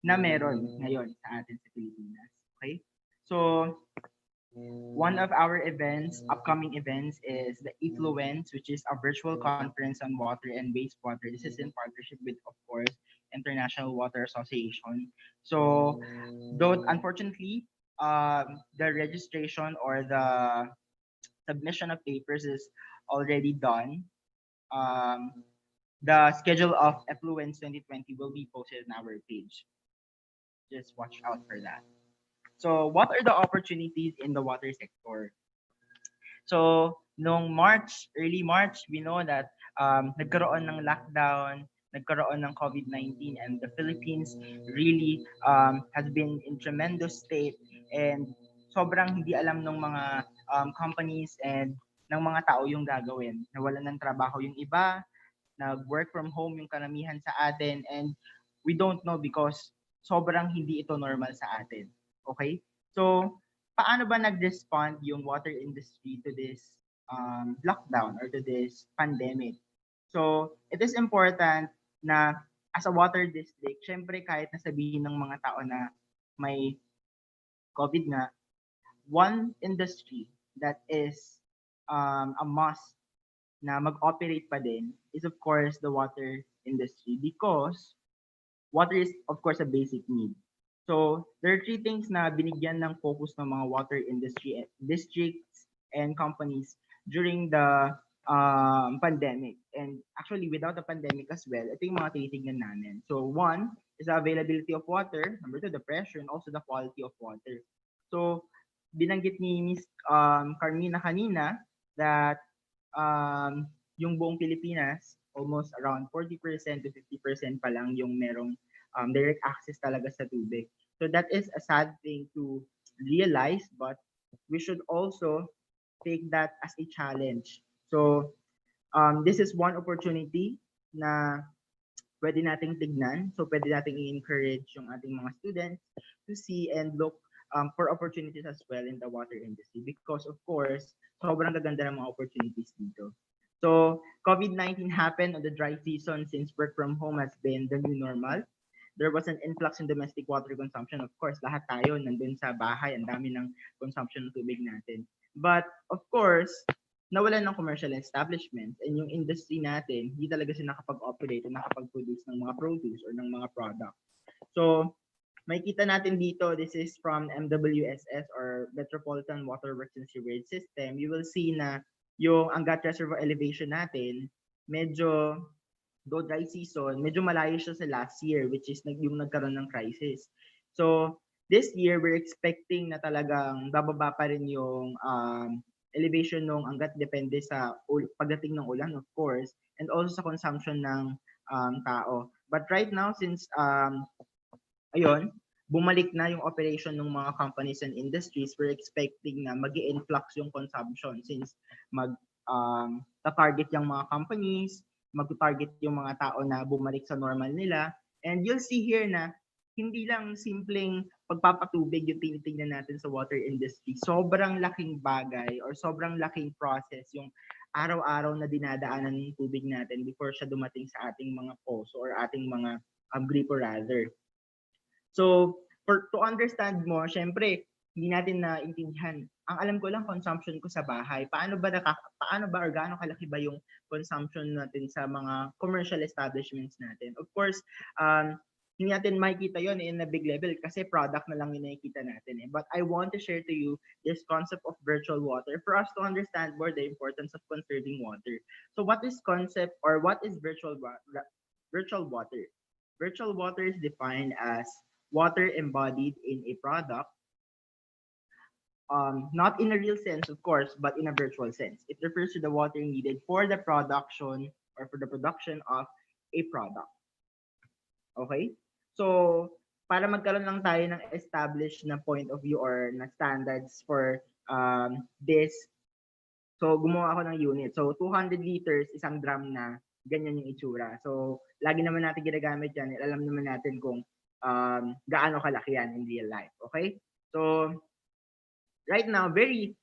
na meron ngayon sa atin sa Pilipinas. Okay? So one of our events, upcoming events, is the Effluence, which is a virtual conference on water and wastewater. This is in partnership with, of course, International Water Association. So, though unfortunately, the registration or the submission of papers is already done. The schedule of Effluence 2020 will be posted on our page. Just watch out for that. So, what are the opportunities in the water sector? So, noong early March, we know that nagkaroon ng lockdown, nagkaroon ng COVID-19, and the Philippines really has been in tremendous state and sobrang hindi alam ng mga companies and ng mga tao yung gagawin. Nawalan ng trabaho yung iba, nag-work from home yung karamihan sa atin, and we don't know because sobrang hindi ito normal sa atin. Okay? So, paano ba nag-respond yung water industry to this lockdown or to this pandemic? So, it is important na as a water district, syempre kahit nasabihin ng mga tao na may COVID nga, one industry that is a must na mag-operate pa din is of course the water industry because water is of course a basic need. So, there are three things na binigyan ng focus ng mga water industry districts and companies during the pandemic. And actually, without the pandemic as well, ito yung mga tinitignan namin. So, one is the availability of water. Number two, the pressure and also the quality of water. So, binanggit ni Miss Karmina kanina that yung buong Pilipinas, almost around 40% to 50% pa lang yung merong direct access talaga sa tubig. So that is a sad thing to realize, but we should also take that as a challenge. So this is one opportunity na pwede nating tignan. So pwede nating i-encourage yung ating mga students to see and look for opportunities as well in the water industry because of course, sobrang gaganda ng mga opportunities dito. So COVID-19 happened on the dry season since work from home has been the new normal. There was an influx in domestic water consumption. Of course, lahat tayo nandun sa bahay, ang dami ng consumption ng tubig natin. But of course, nawalan ng commercial establishments and yung industry natin, hindi talaga sila nakapag-operate o nakapag-produce ng mga produce or ng mga products. So, makikita natin dito, this is from MWSS or Metropolitan Water Works and Sewerage System. You will see na yung Angat Reservoir elevation natin, medyo though dry season, medyo malayo siya sa last year, which is yung nagkaroon ng crisis. So, this year, we're expecting na talagang bababa pa rin yung elevation ng Angat depende sa pagdating ng ulan, of course, and also sa consumption ng tao. But right now, since, bumalik na yung operation ng mga companies and industries, we're expecting na mag-i-influx yung consumption since ta-target yung mga companies, mag-target yung mga tao na bumalik sa normal nila. And you'll see here na hindi lang simpleng pagpapatubig yung tinitingnan natin sa water industry. Sobrang laking bagay or sobrang laking process yung araw-araw na dinadaanan ng tubig natin before siya dumating sa ating mga poso or ating mga gripo rather. So, to understand more, syempre, hindi natin naintindihan. Ang alam ko lang, consumption ko sa bahay. Paano ba or gaano kalaki ba yung consumption natin sa mga commercial establishments natin? Of course, hindi natin makikita yon in a big level kasi product na lang yung nakikita natin. But I want to share to you this concept of virtual water for us to understand more the importance of conserving water. So what is concept or what is virtual water? Virtual water is defined as water embodied in a product, not in a real sense, of course, but in a virtual sense. It refers to the water needed for the production or for the production of a product. Okay? So, para magkaroon lang tayo ng established na point of view or na standards for this, so gumawa ako ng unit. So, 200 liters, isang drum na, ganyan yung itsura. So, lagi naman natin ginagamit yan. Alam naman natin kung gaano kalaki yan in real life. Okay? So, right now, very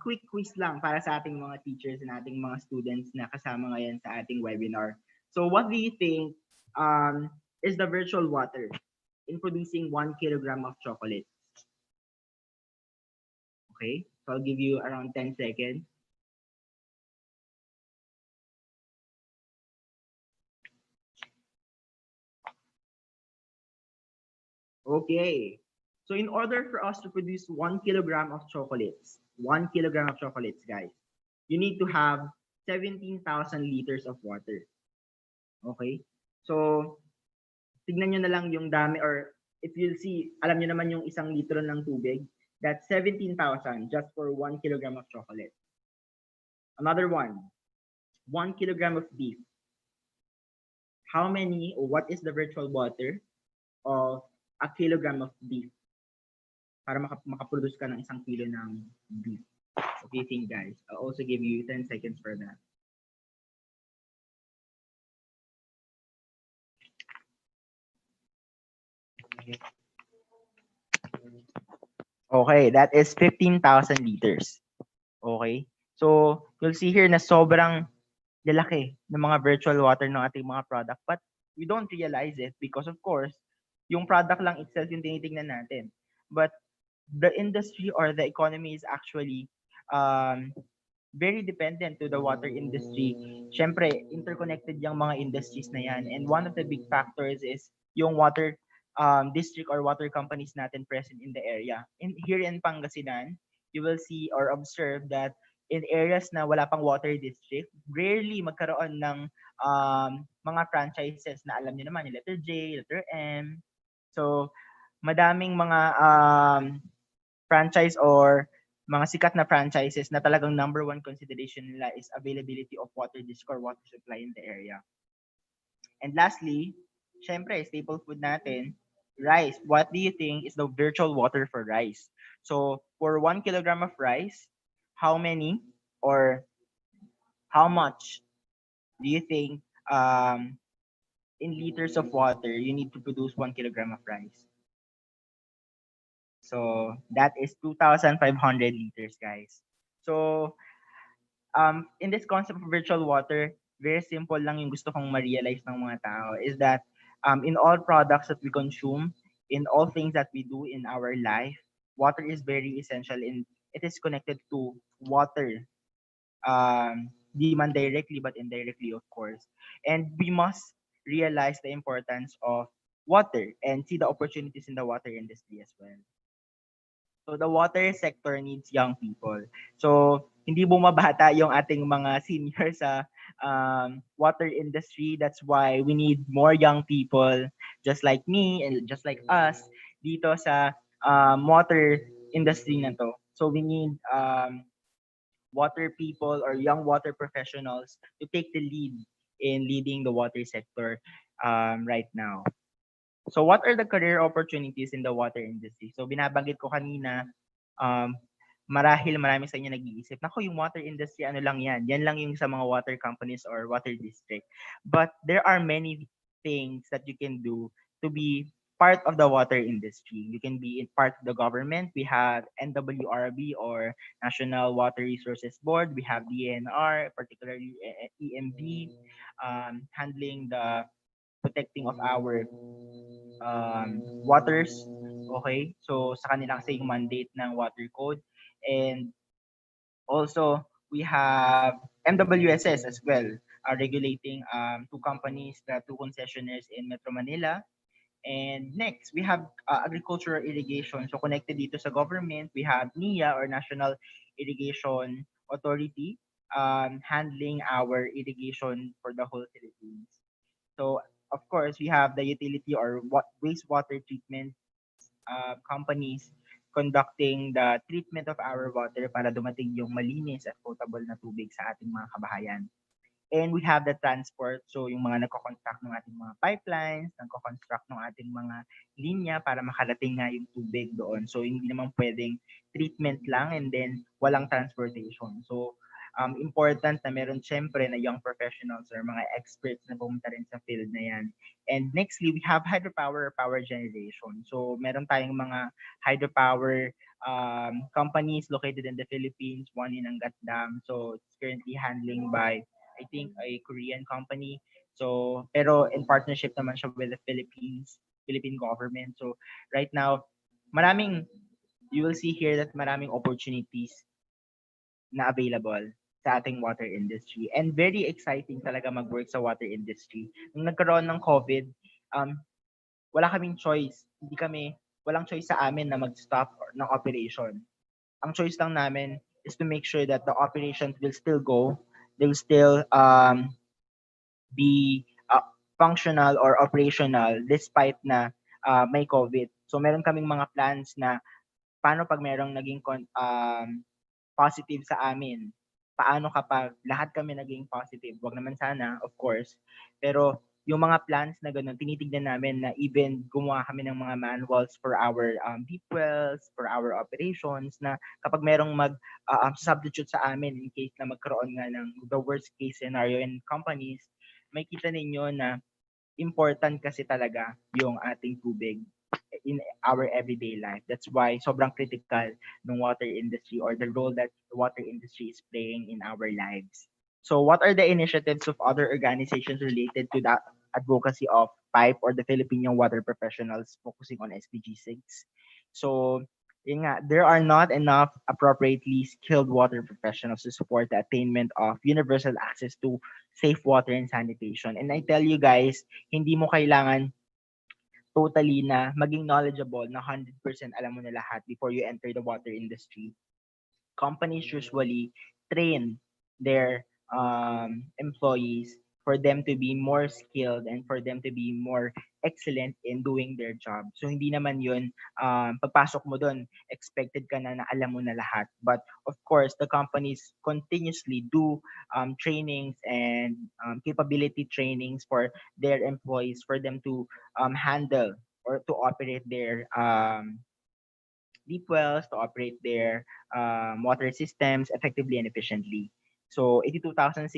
quick quiz lang para sa ating mga teachers and ating mga students na kasama ngayon sa ating webinar. So, what do you think is the virtual water in producing 1 kilogram of chocolate? Okay, so I'll give you around 10 seconds. Okay, so in order for us to produce 1 kilogram of chocolates, guys, you need to have 17,000 liters of water. Okay, so tignan nyo na lang yung dami, or if you'll see, alam nyo naman yung 1 litro ng tubig, that's 17,000 just for 1 kilogram of chocolate. Another one, 1 kilogram of beef. How many, or what is the virtual water of a kilogram of beef? Para makaproduce ka ng 1 kilo ng beef. What do you think, guys? I'll also give you 10 seconds for that. Okay, that is 15,000 liters. Okay? So, you'll see here na sobrang lalaki ng mga virtual water ng ating mga product, but we don't realize it because of course, yung product lang itself yung tinitingnan natin. But the industry or the economy is actually very dependent to the water industry. Syempre, interconnected yung mga industries na yan. And one of the big factors is yung water district or water companies natin present in the area. Here in Pangasinan, you will see or observe that in areas na wala pang water district, rarely magkaroon ng mga franchises na alam niyo naman, yung letter J, letter M. So, madaming mga franchise or mga sikat na franchises na talagang number one consideration nila is availability of water district or water supply in the area. And lastly, syempre, staple food natin, rice. What do you think is the virtual water for rice? So, for 1 kilogram of rice, how many or how much do you think in liters of water you need to produce 1 kilogram of rice? So that is 2,500 liters, guys. So in this concept of virtual water, very simple lang yung gusto kong ma-realize ng mga tao is that in all products that we consume, in all things that we do in our life, water is very essential and it is connected to water. Di man directly but indirectly, of course. And we must realize the importance of water and see the opportunities in the water industry as well. So the water sector needs young people. So hindi bumabata yung ating mga senior sa water industry. That's why we need more young people just like me and just like us dito sa water industry na to. So we need water people or young water professionals to take the lead in leading the water sector right now. So what are the career opportunities in the water industry? So binabanggit ko kanina, marahil marami sa inyo nag-iisip, naku, yung water industry, ano lang yan? Yan lang yung sa mga water companies or water district. But there are many things that you can do to be part of the water industry. You can be in part of the government. We have NWRB or National Water Resources Board. We have DNR, particularly EMB, handling the protecting of our waters. Okay? So, sa kanila kasi yung mandate ng water code. And also, we have MWSS as well, regulating two companies, the two concessionaires in Metro Manila. And next, we have agricultural irrigation. So connected dito sa government, we have NIA or National Irrigation Authority, handling our irrigation for the whole Philippines. So of course, we have the utility or wastewater treatment companies conducting the treatment of our water para dumating yung malinis at potable na tubig sa ating mga kabahayan. And we have the transport, so yung mga nagko-construct ng ating mga pipelines, nagko-construct ng ating mga linya para makarating nga yung tubig doon. So hindi naman pwedeng treatment lang and then walang transportation. So important na meron syempre na young professionals or mga experts na pumunta rin sa field na yan. And nextly, we have hydropower or power generation. So meron tayong mga hydropower companies located in the Philippines, one in Angat Dam. So it's currently handling by I think a Korean company. So, pero in partnership naman siya with the Philippine government. So, right now, you will see here that maraming opportunities na available sa ating water industry. And very exciting talaga mag-work sa water industry. Nung nagkaroon ng COVID, wala kaming choice. Walang choice sa amin na mag-stop ng operation. Ang choice lang namin is to make sure that the operations will still go. They will still be functional or operational despite na may COVID. So meron kaming mga plans na paano pag merong naging positive sa amin? Paano kapag lahat kami naging positive? Wag naman sana, of course. Pero yung mga plans na ganun, tinitignan namin na even gumawa kami ng mga manuals for our deep wells, for our operations, na kapag merong substitute sa amin in case na magkaroon nga ng the worst case scenario in companies, may kita ninyo na important kasi talaga yung ating tubig in our everyday life. That's why sobrang critical ng water industry or the role that the water industry is playing in our lives. So what are the initiatives of other organizations related to the advocacy of PYWP or the Filipino water professionals focusing on SDG 6? So yun nga, there are not enough appropriately skilled water professionals to support the attainment of universal access to safe water and sanitation. And I tell you guys, hindi mo kailangan totally na maging knowledgeable na 100% alam mo na lahat before you enter the water industry. Companies usually train their employees for them to be more skilled and for them to be more excellent in doing their job. So hindi naman yun, pagpasok mo doon, expected ka na alam mo na lahat. But of course, the companies continuously do trainings and capability trainings for their employees for them to handle or to operate their deep wells, to operate their water systems effectively and efficiently. So 82,600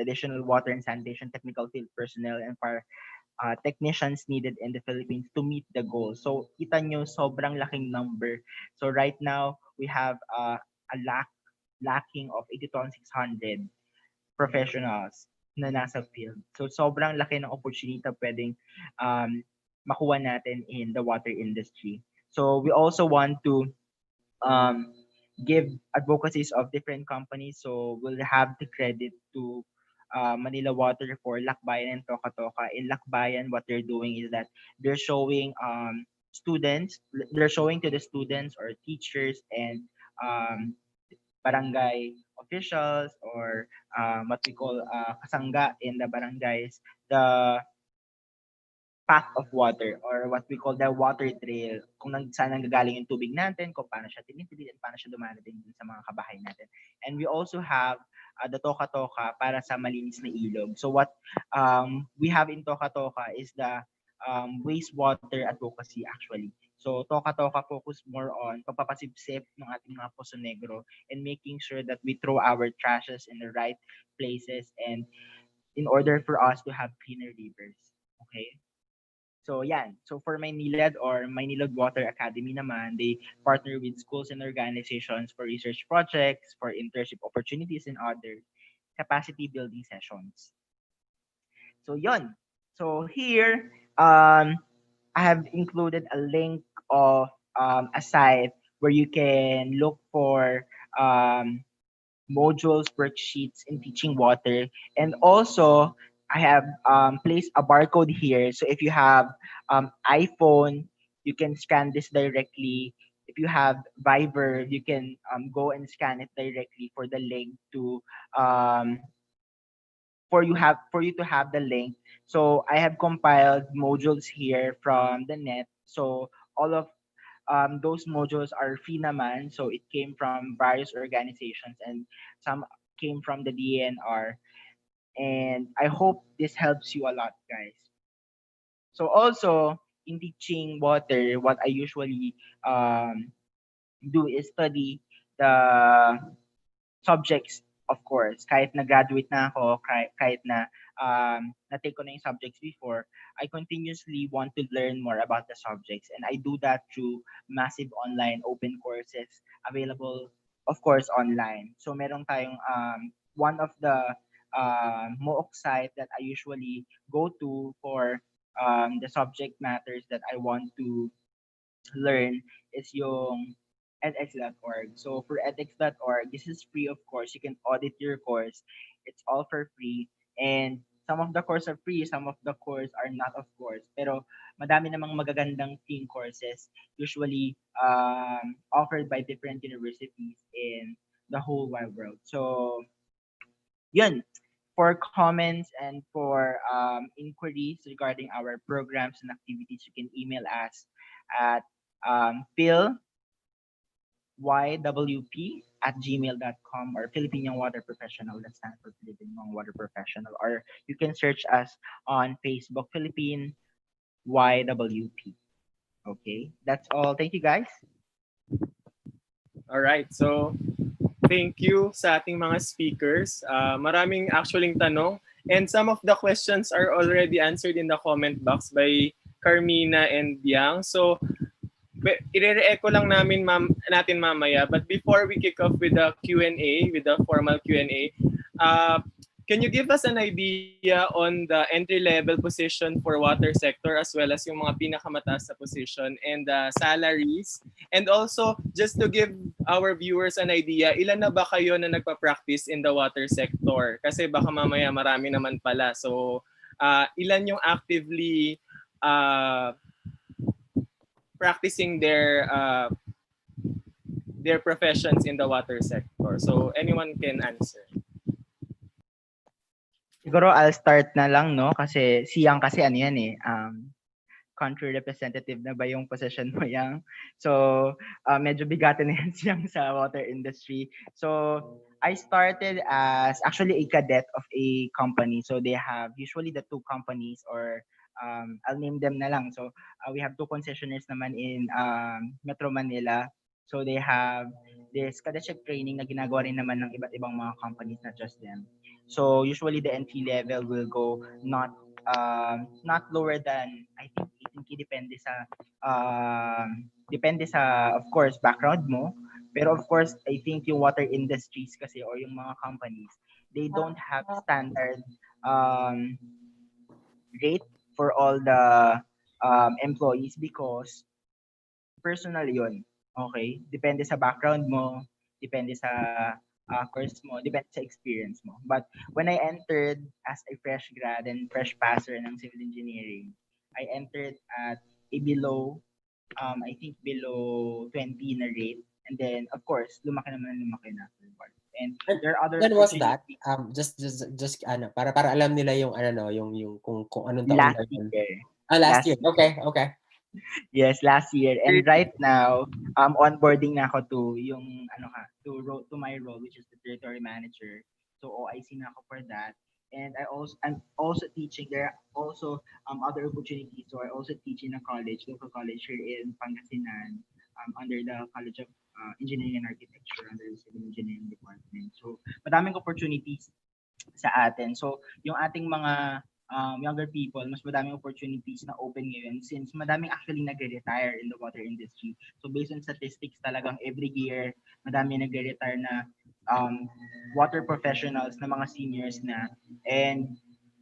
additional water and sanitation technical field personnel and fire technicians needed in the Philippines to meet the goal. So kita nyo, sobrang laking number. So right now, we have a lacking of 82,600 professionals na nasa field. So sobrang laki ng opportunity na pwedeng makuha natin in the water industry. So we also want to give advocacies of different companies. So we'll have the credit to Manila Water for Lakbayan and Toka Toka. In Lakbayan, what they're doing is that they're showing they're showing to the students or teachers and barangay officials or what we call kasangga in the barangays, the path of water or what we call the water trail, kung saan nanggagaling yung tubig natin, kung paano siya tinitili, at paano siya dumarating sa mga kabahay natin. And we also have the Toka Toka para sa malinis na ilog. So what we have in Toka Toka is the wastewater advocacy actually. So Toka-Toka focus more on pagpapasipsip ng ating mga Poso Negro and making sure that we throw our trashes in the right places and in order for us to have cleaner rivers. Okay? So yan. So for Maynilad or Maynilad Water Academy naman, they partner with schools and organizations for research projects, for internship opportunities and other capacity building sessions. So yon. So here, I have included a link of a site where you can look for modules, worksheets in teaching water. And also, I have placed a barcode here. So if you have iPhone, you can scan this directly. If you have Viber, you can go and scan it directly for the link to um, for you to have the link. So I have compiled modules here from the net. So all of those modules are free naman. So it came from various organizations and some came from the DNR. And I hope this helps you a lot, guys. So also in teaching water, what I usually do is study the subjects, of course. Kahit na-graduate na ako, kahit na na-take ko na yung subjects before, I continuously want to learn more about the subjects. And I do that through massive online open courses available, of course, online. So meron tayong one of the MOOC site that I usually go to for the subject matters that I want to learn is yung edx.org. So for edx.org, this is free, of course. You can audit your course. It's all for free. And some of the course are free, some of the course are not, of course. Pero madami namang magagandang free courses usually offered by different universities in the whole wide world. So yun. For comments and for inquiries regarding our programs and activities, you can email us at philywp@gmail.com or Filipino Water Professional. That stands for Filipino Water Professional. Or you can search us on Facebook, Philippine YWP. Okay, that's all. Thank you, guys. All right. So thank you sa ating mga speakers. Maraming actually tanong and some of the questions are already answered in the comment box by Karmina and Yang. So ire-echo lang natin mamaya. But before we kick off with the Q&A, with the formal Q&A, can you give us an idea on the entry-level position for water sector as well as yung mga pinakamataas na position and salaries? And also, just to give our viewers an idea, ilan na ba kayo na nagpa-practice in the water sector? Kasi baka mamaya marami naman pala. So, ilan yung actively practicing their professions in the water sector? So, anyone can answer. Siguro I'll start na lang, no? Kasi siyang kasi ano yan eh, country representative na ba yung position mo, Yang? So, medyo bigatin na yan siyang sa water industry. So, I started as actually a cadet of a company. So, they have usually the two companies or I'll name them na lang. So, we have two concessionaires naman in Metro Manila. So, they have this cadetship training na ginagawa rin naman ng iba't ibang mga companies, not just them. So usually the entry level will go not lower than I think 18K depende sa of course background mo. Pero of course I think yung water industries kasi or yung mga companies, they don't have standard rate for all the employees because personal yun. Okay? Depende sa background mo, depende sa course mo, depende sa experience mo. But when I entered as a fresh grad and fresh passer ng civil engineering, I entered at a below, I think below 20 na rate. And then, of course, lumaki na afterwards. And there are other. When was that? Just ano, para alam nila yung ano, yung kung anong taon last year. Last year. Okay. Yes, last year. And right now, onboarding na ako to yung to my role which is the territory manager. So OIC na ako for that. And I'm also teaching. There are also other opportunities. So I also teach in a college, local college here in Pangasinan, under the College of Engineering and Architecture under the Civil Engineering Department. So madaming opportunities sa atin. So yung ating mga younger people, mas madaming opportunities na open ngayon since madaming actually nagre-retire in the water industry. So based on statistics talagang every year, madami nagre-retire na water professionals na mga seniors na, and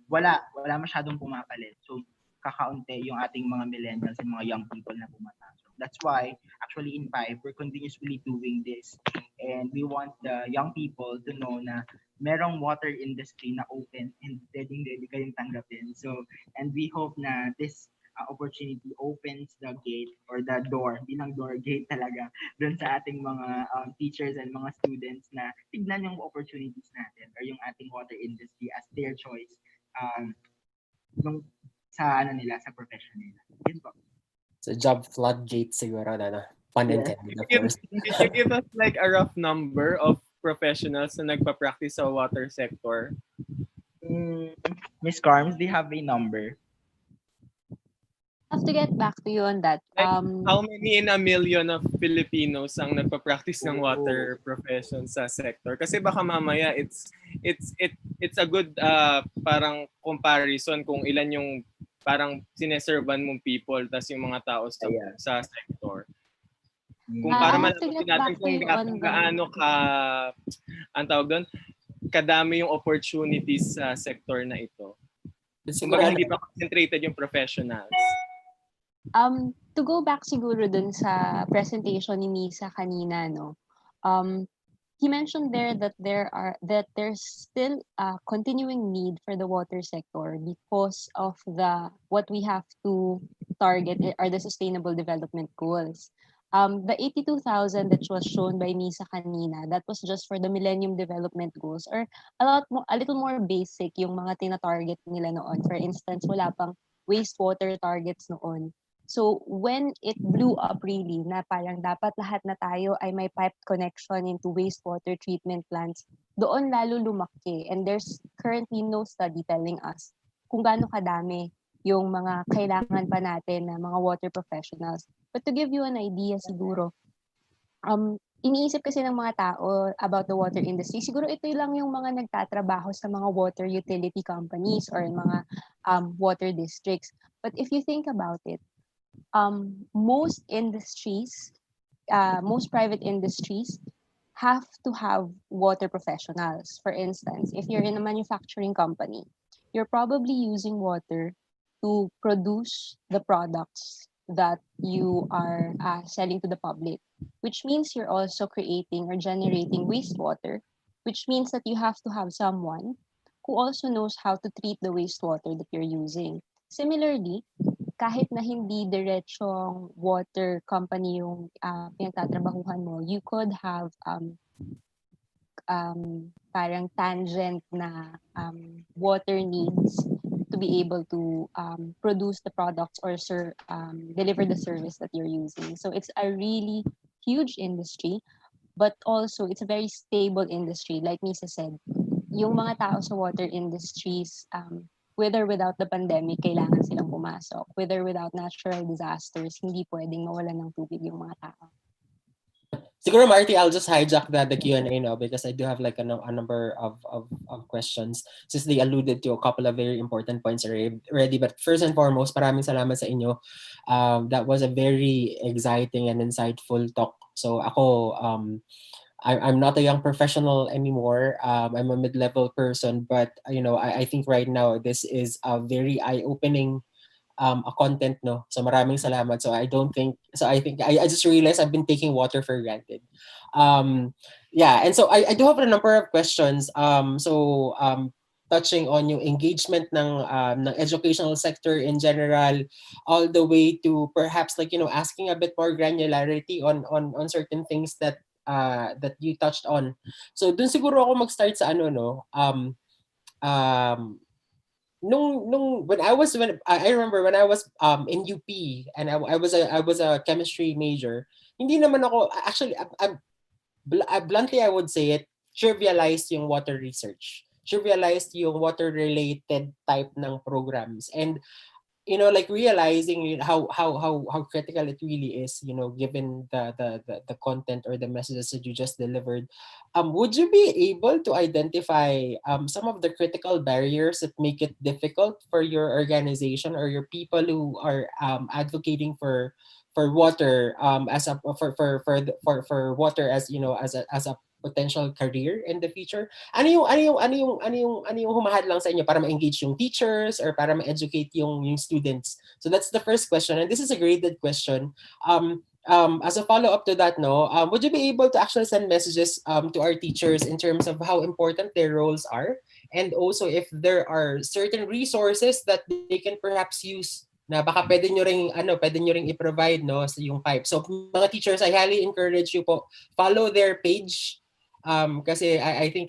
wala masyadong pumapalit. So kakaunti yung ating mga millennials and mga young people na pumapasok. That's why actually in PYWP we're continuously doing this, and we want the young people to know na merong water industry na open and ready kayong tanggapin. So, and we hope na this opportunity opens the gate or the door, bilang door, gate talaga dun sa ating mga teachers and mga students na tignan yung opportunities natin or yung ating water industry as their choice nung sa nila, sa profession nila. Yun po. So job floodgate siguro na pun intended, of course. Did you give us like a rough number of professionals na nagpa-practice sa water sector? Miss Carms, do you have a number? I have to get back to you on that. Like, how many in a million of Filipinos ang nagpa-practice ng water profession sa sector? Kasi baka mamaya it's a good parang comparison kung ilan yung parang sineservan mong people tas yung mga tao sa sector. Kung para malaman natin kung gaano ka ang tawag doon, kadami yung opportunities sa sector na ito. Kung hindi pa concentrated yung professionals. To go back siguro dun sa presentation ni Misa kanina, no. He mentioned there that there's still a continuing need for the water sector because of what we have to target are the sustainable development goals. The 82,000 that was shown by Misa kanina, that was just for the Millennium Development Goals, or a little more basic yung mga tina-target nila noon. For instance, wala pang wastewater targets noon. So when it blew up really, na parang dapat lahat na tayo ay may pipe connection into wastewater treatment plants, doon lalo lumaki. And there's currently no study telling us kung gaano kadami yung mga kailangan pa natin na mga water professionals. But to give you an idea siguro, iniisip kasi ng mga tao about the water industry, siguro ito lang yung mga nagtatrabaho sa mga water utility companies or mga water districts. But if you think about it, most industries, most private industries have to have water professionals. For instance, if you're in a manufacturing company, you're probably using water to produce the products that you are selling to the public, which means you're also creating or generating wastewater, which means that you have to have someone who also knows how to treat the wastewater that you're using. Similarly, kahit na hindi diretsong water company yung pinagtatrabahuhan mo, you could have parang tangent na water needs to be able to produce the products or deliver the service that you're using. So it's a really huge industry, but also it's a very stable industry. Like Misa said, yung mga tao sa water industries, with or without the pandemic, kailangan silang pumasok. With or without natural disasters, hindi pwedeng mawalan ng tubig yung mga tao. Siguro, Marty, I'll just hijack the Q&A now because I do have like a number of questions since they alluded to a couple of very important points already. But first and foremost, maraming salamat sa inyo. That was a very exciting and insightful talk. So ako, I'm not a young professional anymore. I'm a mid-level person, but I think right now this is a very eye-opening a content, no. So maraming salamat. So I think I just realized I've been taking water for granted. Yeah, and so I do have a number of questions. Touching on yung engagement ng educational sector in general, all the way to perhaps asking a bit more granularity on certain things that you touched on. So dun siguro ako mag-start sa when I remember when I was in UP and I was a chemistry major, hindi naman ako actually bluntly I would say it, trivialized yung water research. trivialized yung water-related type ng programs. And like realizing how critical it really is, given the content or the messages that you just delivered. Would you be able to identify some of the critical barriers that make it difficult for your organization or your people who are advocating for water as a for water as as a potential career in the future? Ano yung humahad lang sa inyo para ma-engage yung teachers or para ma-educate yung students? So that's the first question, and this is a graded question. As a follow-up to that, would you be able to actually send messages to our teachers in terms of how important their roles are, and also if there are certain resources that they can perhaps use na baka pwede nyo ring i-provide sa yung pipe. So mga teachers, I highly encourage you po, follow their page. Kasi I think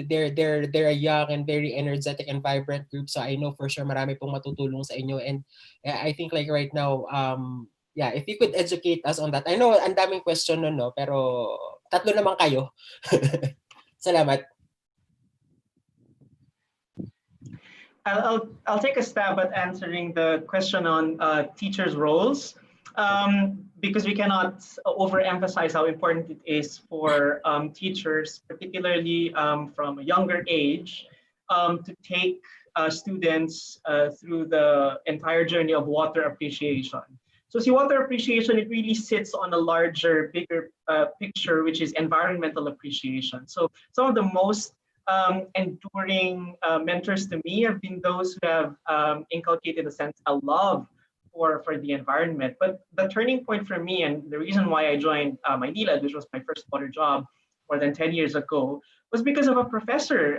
they're a young and very energetic and vibrant group, so I know for sure marami pong matutulong sa inyo, and I think like right now if you could educate us on that. I know ang daming question pero tatlo naman kayo. Salamat. I'll take a stab at answering the question on teachers' roles. Because we cannot overemphasize how important it is for teachers, particularly from a younger age, to take students through the entire journey of water appreciation. So see, water appreciation, it really sits on a larger, bigger picture, which is environmental appreciation. So some of the most enduring mentors to me have been those who have inculcated a love for the environment. But the turning point for me, and the reason why I joined Maynila, which was my first water job more than 10 years ago, was because of a professor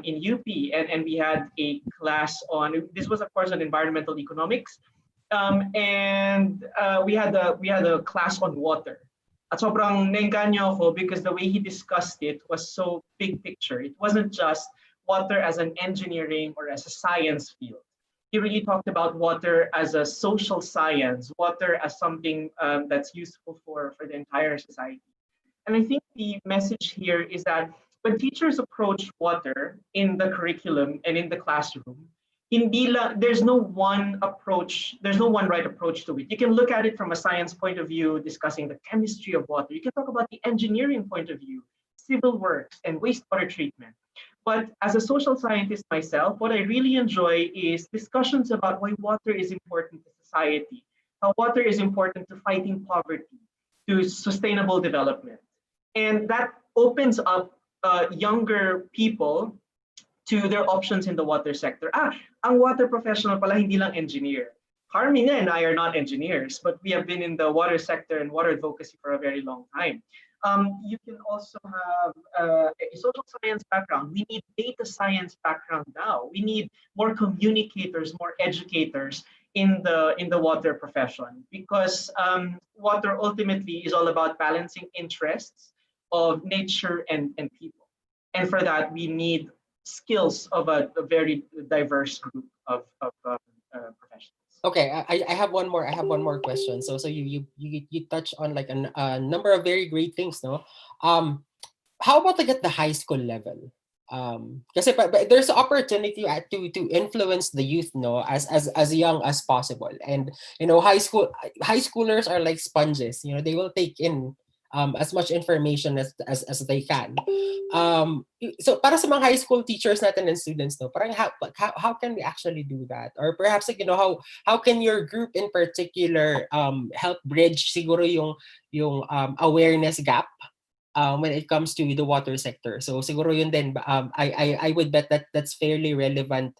in UP, and we had a class on, this was of course on environmental economics, and we had a class on water. At sobrang naengganyo ako because the way he discussed it was so big picture. It wasn't just water as an engineering or as a science field. He really talked about water as a social science, water as something that's useful for the entire society. And I think the message here is that when teachers approach water in the curriculum and in the classroom, there's no one approach, there's no one right approach to it. You can look at it from a science point of view, discussing the chemistry of water. You can talk about the engineering point of view, civil works and wastewater treatment. But as a social scientist myself, what I really enjoy is discussions about why water is important to society, how water is important to fighting poverty, to sustainable development. And that opens up younger people to their options in the water sector. Ang water professional pala hindi lang engineer. Karmina and I are not engineers, but we have been in the water sector and water advocacy for a very long time. You can also have a social science background. We need data science background now. We need more communicators, more educators in the water profession, because water ultimately is all about balancing interests of nature and people. And for that, we need skills of a very diverse group of professionals. Okay, I have one more. I have one more question. So you touch on like a number of very great things, no? How about like at the high school level? Kasi but there's opportunity to influence the youth, no, as young as possible. And high schoolers are like sponges. They will take in as much information as they can. So para sa mga high school teachers natin and students, no, parang how can we actually do that? Or perhaps like, how can your group in particular help bridge siguro yung awareness gap when it comes to the water sector? So siguro yun din, I would bet that that's fairly relevant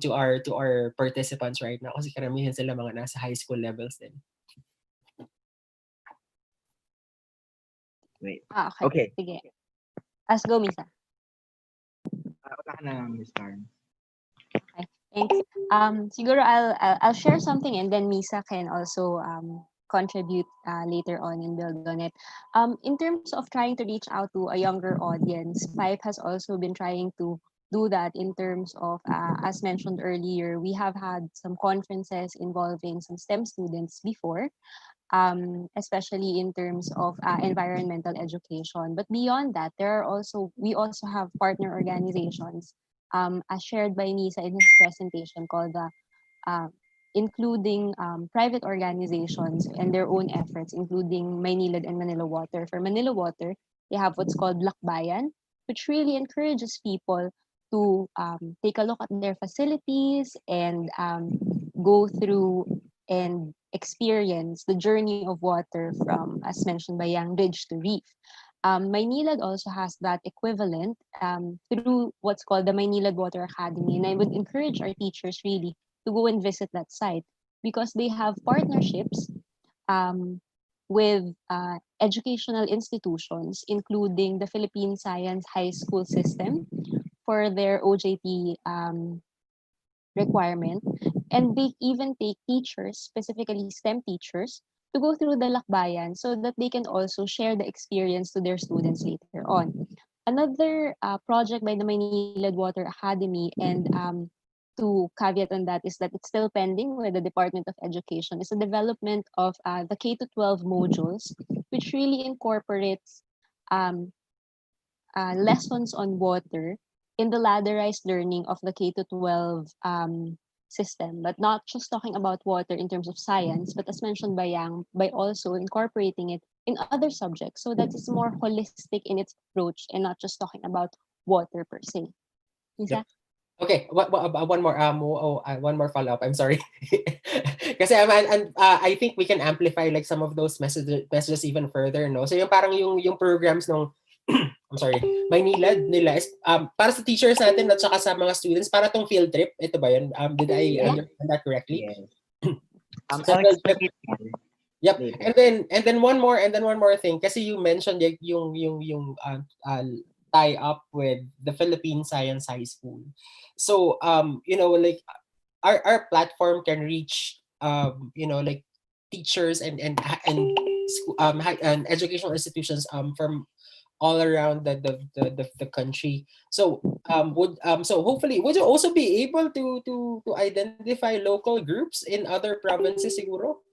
to our participants right now, kasi karamihan sila mga nasa high school levels din. Wait. Okay. Sige. Let's go, Misa. Wala ka na, Ms. Karen. Okay, thanks. Siguro I'll share something, and then Misa can also contribute later on and build on it. In terms of trying to reach out to a younger audience, PYWP has also been trying to do that in terms of, as mentioned earlier, we have had some conferences involving some STEM students before. especially in terms of environmental education. But beyond that, we also have partner organizations, as shared by Nisa in his presentation, called the uh, including private organizations and their own efforts, including Maynilad and Manila Water. For Manila Water, they have what's called Lakbayan, which really encourages people to take a look at their facilities and go through and experience the journey of water from, as mentioned by Yang, ridge to reef. Maynilad also has that equivalent through what's called the Maynilad Water Academy. And I would encourage our teachers really to go and visit that site because they have partnerships um, with educational institutions, including the Philippine Science High School System for their OJT requirement. And they even take teachers, specifically STEM teachers, to go through the lakbayan so that they can also share the experience to their students later on. Another project by the Maynilad Water Academy, and to caveat on that, is that it's still pending with the Department of Education, is the development of the K-12 modules, which really incorporates um, lessons on water in the ladderized learning of the K-12 system, but not just talking about water in terms of science, but as mentioned by Yang, by also incorporating it in other subjects so that it's more holistic in its approach and not just talking about water per se. Isa? Okay, one more one more follow up. I'm sorry. Kasi I think we can amplify like some of those messages even further, no? So yung parang yung programs nung I'm sorry, Maynilad nila is para sa teachers natin at saka sa mga students para tong field trip. Ito ba yun? Did I understand that correctly? Yes. So, I'll explain it more. Yep. Later. And then one more thing kasi you mentioned yung tie up with the Philippine Science High School. So you know, like our platform can reach you know, like teachers and educational institutions from all around the country. So so hopefully would you also be able to identify local groups in other provinces siguro?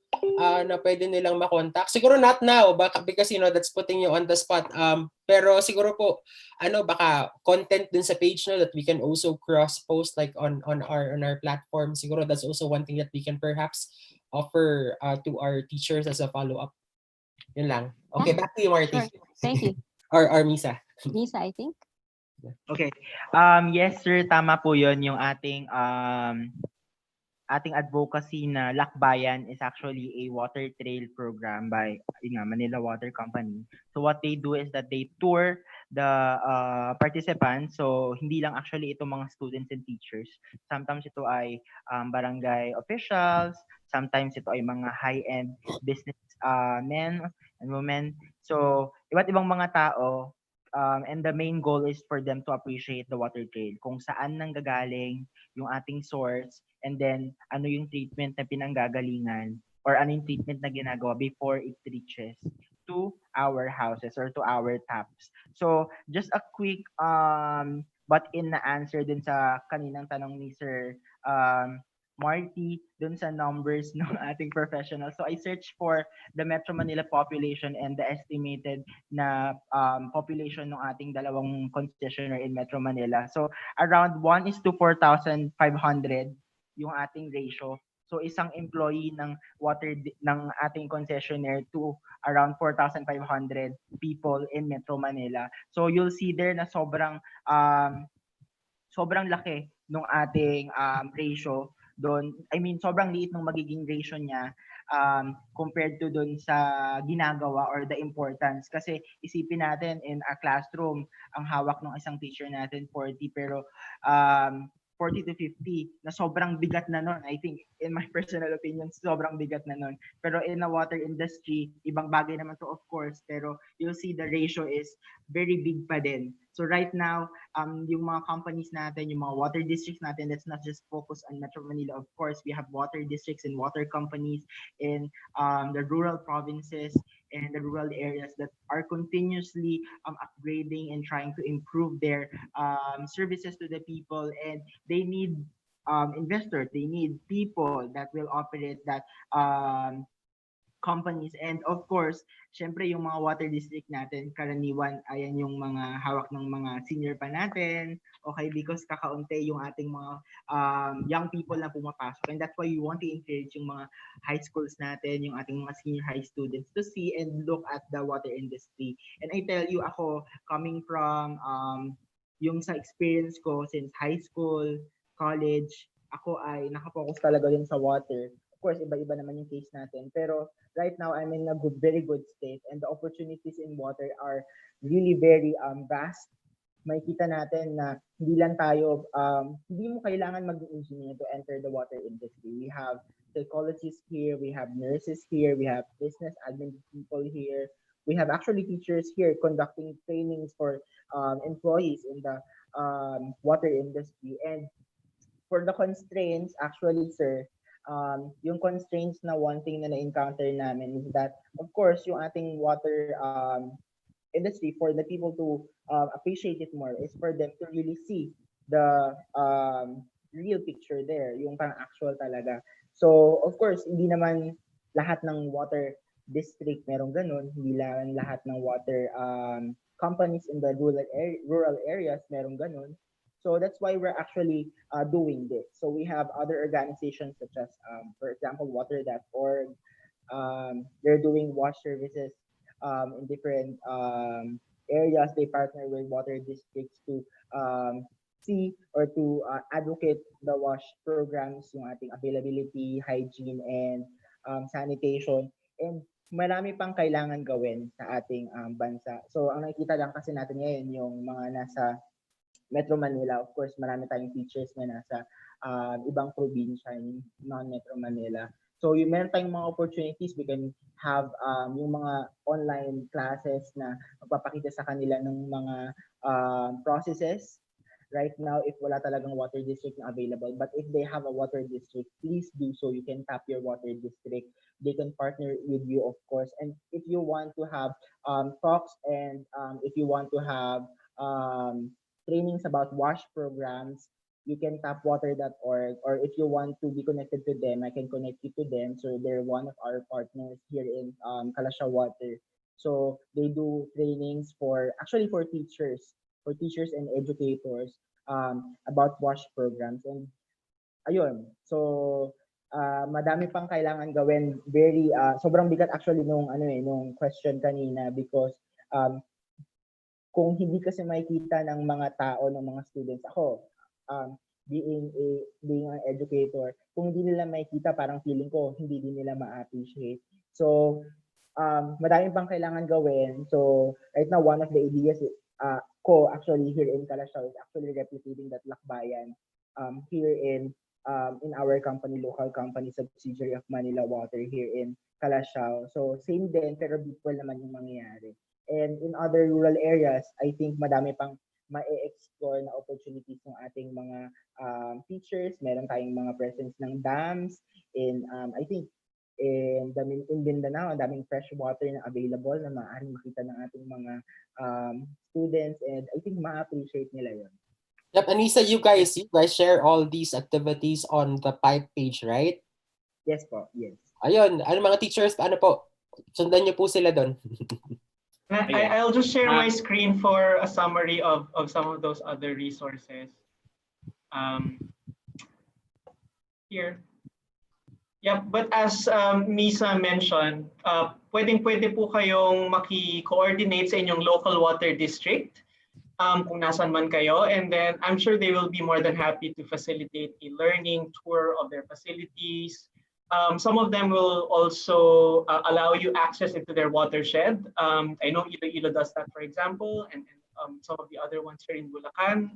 Na pwede nilang makontak. Siguro not now because you know that's putting you on the spot. Pero siguro po baka content dun sa page no that we can also cross post like on our platform. Siguro that's also one thing that we can perhaps offer to our teachers as a follow up. Yun lang. Okay, back to you, Marty. Sure. Thank you. Or Misa. Nisa, I think. Okay. Yes, sir. Tama po yun. Yung ating advocacy na Lakbayan is actually a water trail program by Manila Water Company. So what they do is that they tour the participants. So hindi lang actually ito mga students and teachers. Sometimes ito ay barangay officials. Sometimes ito ay mga high-end business men and women. So iba't ibang mga tao. And the main goal is for them to appreciate the water trail. Kung saan nanggagaling yung ating source, and then ano yung treatment na pinanggagalingan or ano yung treatment na ginagawa before it reaches to our houses or to our taps. So just a quick but in na answer dun sa kaninang tanong ni Sir Marty dun sa numbers ng ating professionals. So I searched for the Metro Manila population and the estimated na population ng ating dalawang concessionaire in Metro Manila. So around 1 is to 4,500 yung ating ratio. So isang employee ng ng ating concessionaire to around 4,500 people in Metro Manila. So you'll see there na sobrang laki ng ating ratio doon. I mean, sobrang liit ng magiging ratio niya compared to doon sa ginagawa or the importance. Kasi isipin natin in a classroom, ang hawak ng isang teacher natin 40 pero 40 to 50 na sobrang bigat na nun. I think, in my personal opinion, sobrang bigat na nun. Pero in the water industry, ibang bagay naman to of course, pero you'll see the ratio is very big pa din. So right now, yung mga companies natin, yung mga water districts natin, let's not just focus on Metro Manila. Of course, we have water districts and water companies in the rural provinces and the rural areas that are continuously upgrading and trying to improve their services to the people, and they need investors, they need people that will operate that companies. And of course, syempre yung mga water district natin, karaniwan ayan yung mga hawak ng mga senior pa natin. Okay, because kakaunti yung ating mga young people na pumapasok. And that's why we want to encourage yung mga high schools natin, yung ating mga senior high students to see and look at the water industry. And I tell you, ako, coming from yung sa experience ko since high school, college, ako ay nakapokus talaga yun sa water. Of course, iba-iba naman yung case natin. Pero right now, I'm in a very good state, and the opportunities in water are really very vast. Makikita natin na hindi lang tayo, hindi mo kailangan maging engineer to enter the water industry. We have psychologists here, we have nurses here, we have business admin people here, we have actually teachers here conducting trainings for employees in the water industry. And for the constraints, actually, sir, yung constraints na one thing na na-encounter namin is that, of course, yung ating water industry, for the people to appreciate it more, is for them to really see the real picture there, yung parang actual talaga. So, of course, hindi naman lahat ng water district merong ganun, hindi lang lahat ng water companies in the rural areas merong ganun. So that's why we're actually doing this. So we have other organizations such as, for example, water.org. They're doing wash services in different areas. They partner with water districts to see or to advocate the wash programs, yung ating availability, hygiene, and sanitation. And marami pang kailangan gawin sa ating bansa. So ang nakikita lang kasi natin ngayon yung mga nasa Metro Manila. Of course, marami tayong teachers na nasa ibang probinsya, non-Metro Manila. So, meron tayong mga opportunities. We can have yung mga online classes na magpapakita sa kanila ng mga processes. Right now, if wala talagang water district na available, but if they have a water district, please do so. You can tap your water district. They can partner with you, of course. And if you want to have talks and if you want to have trainings about wash programs, you can tap water.org, or if you want to be connected to them, I can connect you to them. So they're one of our partners here in Kalasha Water. So they do trainings for teachers and educators about wash programs. And ayun, so madami pang kailangan gawin. Very sobrang bigat actually nung question kanina, because kung hindi kasi makikita ng mga tao, ng mga students, ako, being an educator, kung hindi nila makikita, parang feeling ko, hindi din nila ma-appreciate. So, madami pang kailangan gawin. So, right now, one of the ideas ko actually here in Kalashaw is actually replicating that lakbayan here in our company, local company, subsidiary of Manila Water here in Kalashaw. So, same din, pero equal naman yung mangyayari. And in other rural areas, I think madami pang ma-explore na opportunities ng ating mga teachers. Meron tayong mga presence ng dams in I think in Mindanao, ang daming fresh water na available na maaaring makita ng ating mga students, and I think ma-appreciate nila yun. Yep, Anissa, you guys share all these activities on the PYWP page, right? Yes po, yes. Ayun, mga teachers, ano po? Sundan niyo po sila doon. I'll just share my screen for a summary of some of those other resources. Here. Yeah, but as Misa mentioned, pwede po kayong maki-coordinate sa inyong local water district kung nasan man kayo, and then I'm sure they will be more than happy to facilitate a learning tour of their facilities. Some of them will also allow you access into their watershed. I know Iloilo does that, for example, and some of the other ones here in Bulacan.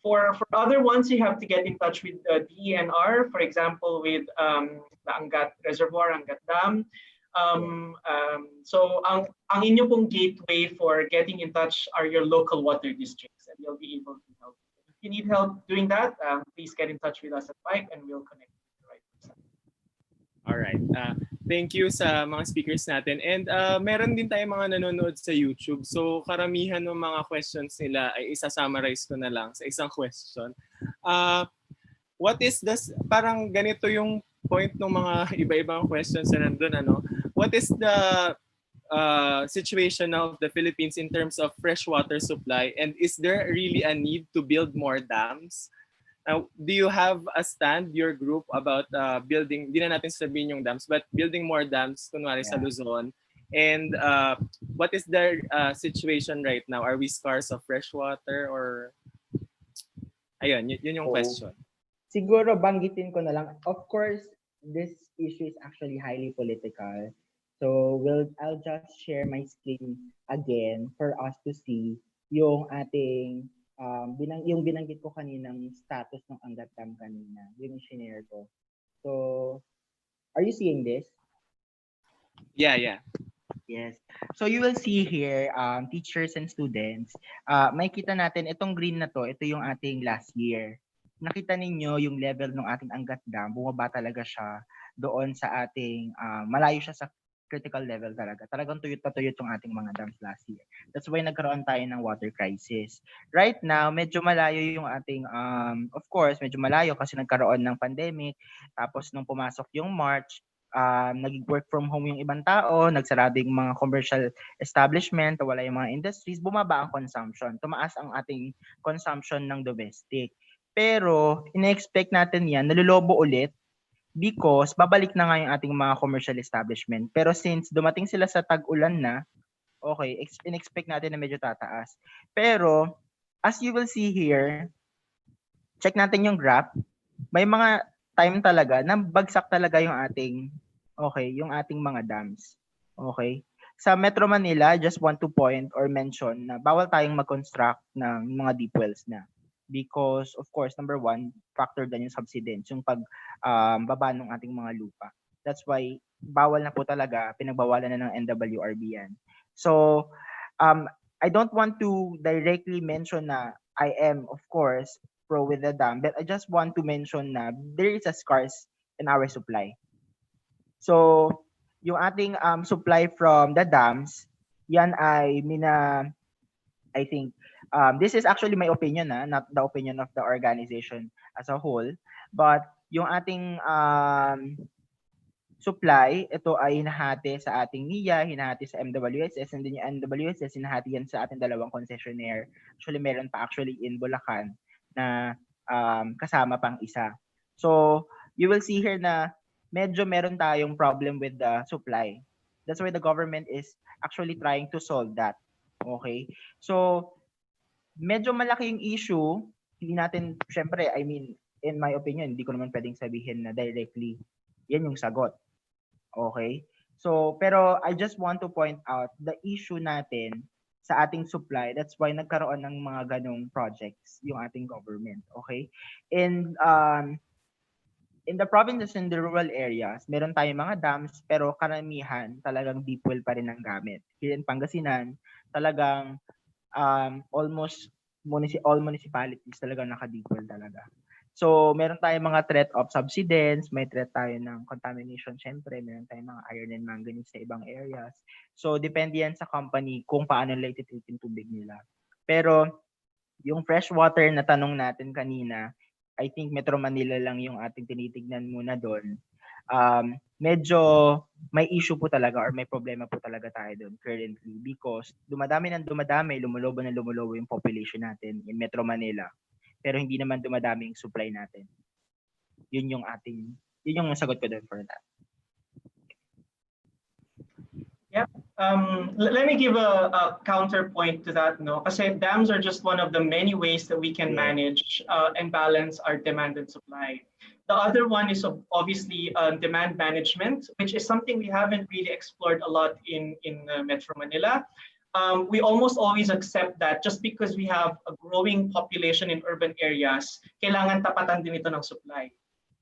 For other ones, you have to get in touch with the DENR, for example, with the Angat Reservoir, Angat Dam. So ang inyo pong gateway for getting in touch are your local water districts, and you'll be able to help. If you need help doing that, please get in touch with us at PYWP, and we'll connect. All right. Thank you sa mga speakers natin. And meron din tayong mga nanonood sa YouTube. So karamihan ng mga questions nila ay isa-summarize ko na lang sa isang question. what is this, parang ganito yung point ng mga iba-ibang questions na nandun, ano? What is the situation now of the Philippines in terms of freshwater supply, and is there really a need to build more dams? Do you have a stand, your group, about building, di na natin sabihin yung dams, but building more dams, kunwari sa Luzon? And what is the situation right now? Are we scarce of freshwater, or ayun, yun yung question. Siguro banggitin ko na lang. Of course, this issue is actually highly political. So I'll just share my screen again for us to see yung ating yung binanggit ko kaninang status ng Angat Dam kanina. Yung shinare ko. So are you seeing this? Yeah. Yes. So you will see here, teachers and students, makikita natin itong green na to, ito yung ating last year. Nakita ninyo yung level ng ating Angat Dam, bumaba talaga siya doon sa ating, malayo siya sa critical level talaga. Talagang tuyot na tuyot yung ating mga dams last year. That's why nagkaroon tayo ng water crisis. Right now, medyo malayo yung ating, of course, medyo malayo kasi nagkaroon ng pandemic. Tapos nung pumasok yung March, nag-work from home yung ibang tao, nagsarado yung mga commercial establishment, wala yung mga industries, bumaba ang consumption. Tumaas ang ating consumption ng domestic. Pero, ina-expect natin yan, nalulobo ulit because babalik na nga yung ating mga commercial establishment. Pero since dumating sila sa tag-ulan na, okay, in-expect natin na medyo tataas. Pero, as you will see here, check natin yung graph, may mga time talaga na bagsak talaga yung ating, yung ating mga dams. Okay? Sa Metro Manila, just want to point or mention na bawal tayong mag-construct ng mga deep wells na. Because, of course, number one, factor din yung subsidence, yung baba ng ating mga lupa. That's why, bawal na po talaga, pinagbawalan na ng NWRB yan. So, I don't want to directly mention na I am, of course, pro with the dam, but I just want to mention na there is a scarce in our supply. So, yung ating supply from the dams, yan ay I think, this is actually my opinion, not the opinion of the organization as a whole, but yung ating supply, ito ay hinahati sa ating NIA, hinahati sa MWSS, and then yung MWSS, hinahati yan sa ating dalawang concessionaire. Actually, meron pa actually in Bulacan na kasama pang isa. So, you will see here na medyo meron tayong problem with the supply. That's why the government is actually trying to solve that. Okay? So, medyo malaki yung issue. Hindi natin, syempre, I mean, in my opinion, hindi ko naman pwedeng sabihin na directly yan yung sagot. Okay? So, pero I just want to point out the issue natin sa ating supply. That's why nagkaroon ng mga ganong projects yung ating government. Okay? And in the provinces and the rural areas, meron tayong mga dams, pero karamihan talagang deep well pa rin ang gamit. Here in Pangasinan, talagang almost all municipalities talagang naka-deep well talaga. So, meron tayong mga threat of subsidence, may threat tayo ng contamination, syempre, meron tayong mga iron and manganese sa ibang areas. So, depende yan sa company kung paano nila iti-treat yung tubig nila. Pero, yung fresh water na tanong natin kanina, I think Metro Manila lang yung ating tinitignan muna doon. Medyo may issue po talaga or may problema po talaga tayo doon currently because dumadami lumulobo yung population natin in Metro Manila. Pero hindi naman dumadami yung supply natin. Yun yung sagot ko doon for that. Yeah. Let me give a counterpoint to that, no? Kasi dams are just one of the many ways that we can manage and balance our demand and supply. The other one is obviously demand management, which is something we haven't really explored a lot in Metro Manila. We almost always accept that just because we have a growing population in urban areas, kailangan tapatan din ito ng supply.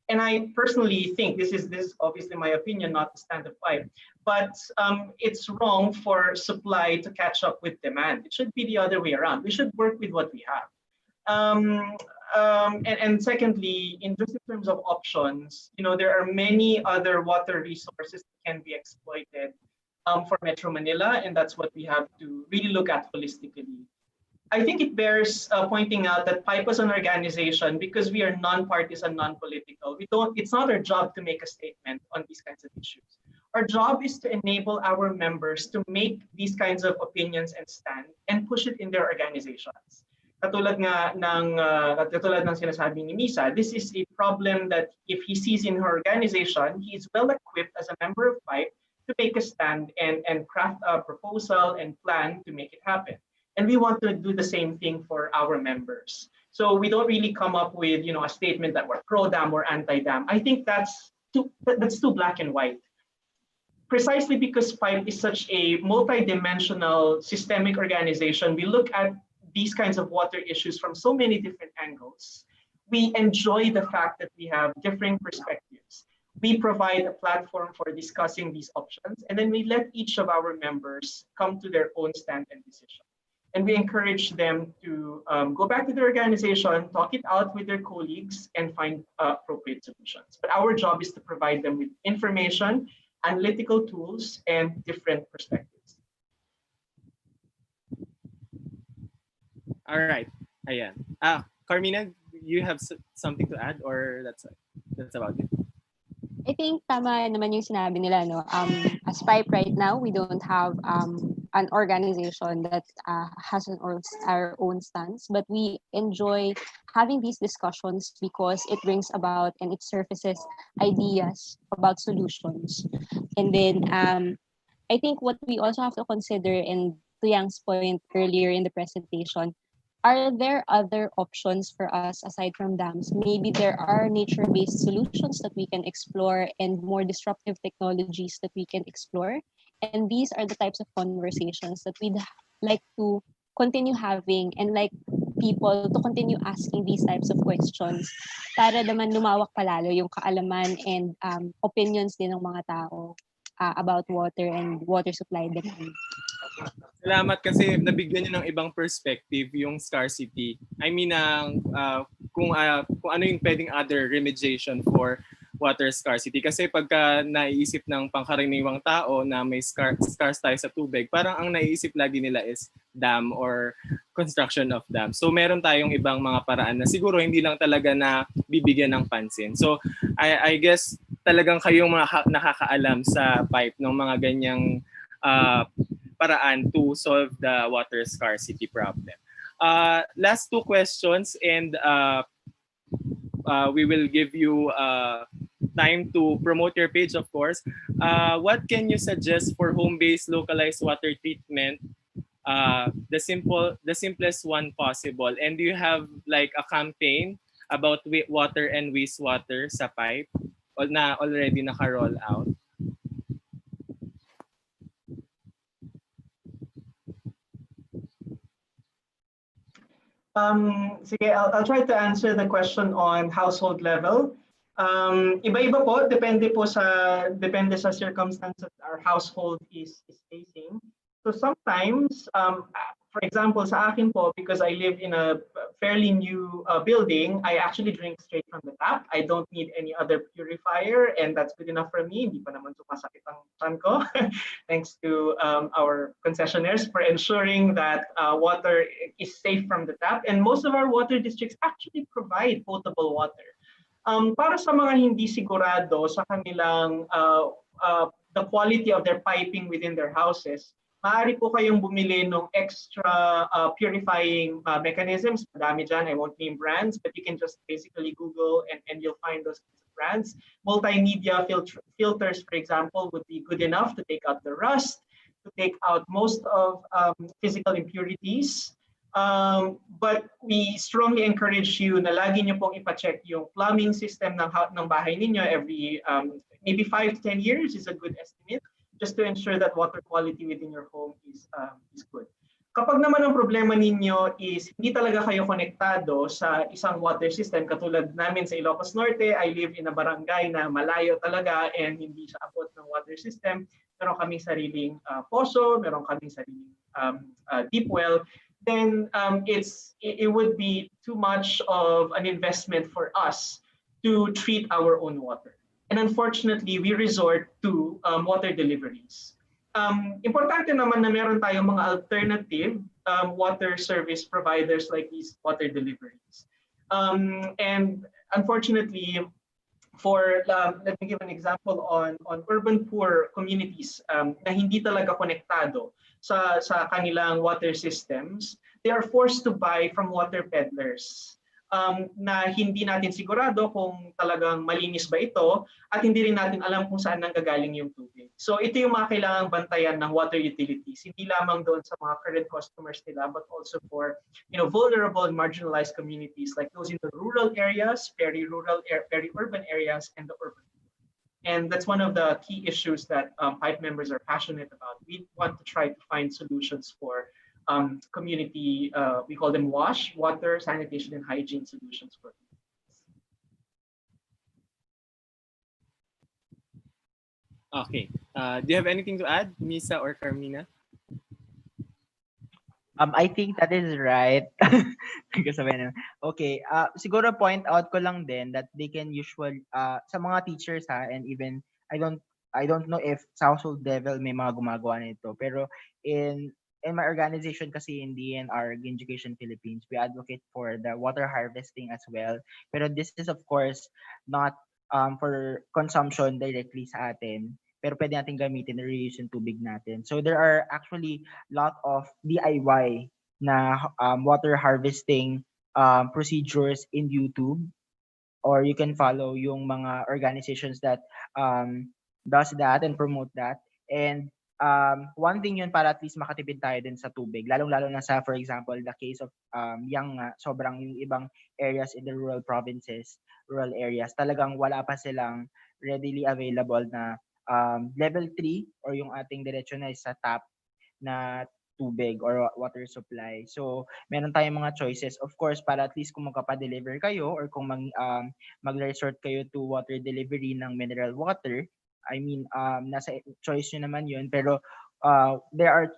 And I personally think this is obviously my opinion, not the stand-up fight, but it's wrong for supply to catch up with demand. It should be the other way around. We should work with what we have. And secondly, in terms of options, there are many other water resources that can be exploited for Metro Manila, and that's what we have to really look at holistically. I think it bears pointing out that PYWP as an organization, because we are non-partisan, non-political, it's not our job to make a statement on these kinds of issues. Our job is to enable our members to make these kinds of opinions and stand and push it in their organizations. Katulad ng sinasabi ni Misa, this is a problem that if he sees in her organization, he is well equipped as a member of PYWP to make a stand and craft a proposal and plan to make it happen. And we want to do the same thing for our members. So we don't really come up with a statement that we're pro-dam or anti-dam. I think that's too black and white. Precisely because PYWP is such a multi-dimensional systemic organization, we look at these kinds of water issues from so many different angles. We enjoy the fact that we have differing perspectives. We provide a platform for discussing these options, and then we let each of our members come to their own stand and decision. And we encourage them to go back to their organization, talk it out with their colleagues, and find appropriate solutions. But our job is to provide them with information, analytical tools, and different perspectives. All right. Ayan. Karmina, you have something to add, or that's about it? I think tama naman yung sinabi nila, no? As PYWP right now, we don't have an organization that has our own stance, but we enjoy having these discussions because it brings about and it surfaces ideas about solutions. And then I think what we also have to consider, and to Yang's point earlier in the presentation, are there other options for us aside from dams? Maybe there are nature-based solutions that we can explore and more disruptive technologies that we can explore. And these are the types of conversations that we'd like to continue having and like people to continue asking these types of questions para naman lumawak palalo yung kaalaman and opinions din ng mga tao about water and water supply demand. Salamat kasi nabigyan niyo ng ibang perspective yung scarcity. I mean, kung ano yung pwedeng other remediation for water scarcity. Kasi pagka naiisip ng pangkaraniwang tao na may scarce tayo sa tubig, parang ang naiisip lagi nila is dam or construction of dam. So meron tayong ibang mga paraan na siguro hindi lang talaga na bibigyan ng pansin. So I guess talagang kayong mga nakakaalam sa PYWP ng mga ganyang paraan to solve the water scarcity problem. Last two questions, and we will give you time to promote your page, of course. What can you suggest for home-based localized water treatment? The simplest one possible. And do you have like a campaign about water and wastewater sa PYWP na already naka-roll out? Sige, I'll try to answer the question on household level. Iba-iba po, depende sa circumstances our household is facing. So sometimes, for example, sa akin po, because I live in a fairly new building, I actually drink straight from the tap. I don't need any other purifier, and that's good enough for me. Hindi pa naman sumasakit ang tiyan ko. Thanks to our concessionaires for ensuring that water is safe from the tap. And most of our water districts actually provide potable water. Para sa mga hindi sigurado sa kanilang the quality of their piping within their houses, maaari po kayong bumili ng extra purifying mechanisms. Madami dyan, I won't name brands, but you can just basically Google and you'll find those brands. Multimedia filters, for example, would be good enough to take out the rust, to take out most of physical impurities. But we strongly encourage you na lagi nyo pong ipacheck yung plumbing system ng bahay ninyo every maybe 5 to 10 years is a good estimate, just to ensure that water quality within your home is good. Kapag naman ang problema ninyo is hindi talaga kayo konektado sa isang water system, katulad namin sa Ilocos Norte, I live in a barangay na malayo talaga and hindi siya abot ng water system, meron kaming sariling poso, meron kaming sariling deep well, then it would be too much of an investment for us to treat our own water. And unfortunately, we resort to water deliveries. Importante naman na meron tayong mga alternative water service providers like these water deliveries. And unfortunately, let me give an example on urban poor communities na hindi talaga konektado sa kanilang water systems, they are forced to buy from water peddlers na hindi natin sigurado kung talagang malinis ba ito at hindi rin natin alam kung saan nanggagaling yung tubig. So ito yung mga kailangang bantayan ng water utilities, hindi lamang doon sa mga current customers nila, but also for vulnerable and marginalized communities like those in the rural areas, peri-rural, peri-urban areas, and the urban. And that's one of the key issues that PYWP members are passionate about. We want to try to find solutions for community, we call them WASH, water, sanitation, and hygiene solutions for communities. Okay. Do you have anything to add, Misa or Karmina? I think that is right. Okay. Siguro point out ko lang din that they can usually sa mga teachers and even I don't know if sa household level may mga gumagawa nito, pero in my organization kasi in DNR, Education Philippines, we advocate for the water harvesting as well. Pero this is of course not for consumption directly sa atin, pero pwede natin gamitin na reuse yung tubig natin. So there are actually lot of DIY na water harvesting procedures in YouTube, or you can follow yung mga organizations that does that and promote that. And one thing yun para at least makatipid tayo din sa tubig, lalong-lalo na sa, for example, the case of sobrang yung ibang areas in the rural provinces, rural areas, talagang wala pa silang readily available na level 3 or yung ating diretso na sa tap na tubig or water supply. So, meron tayong mga choices. Of course, para at least kung magpa-deliver kayo or kung mag-resort kayo to water delivery ng mineral water, I mean, nasa choice nyo naman yun. Pero there are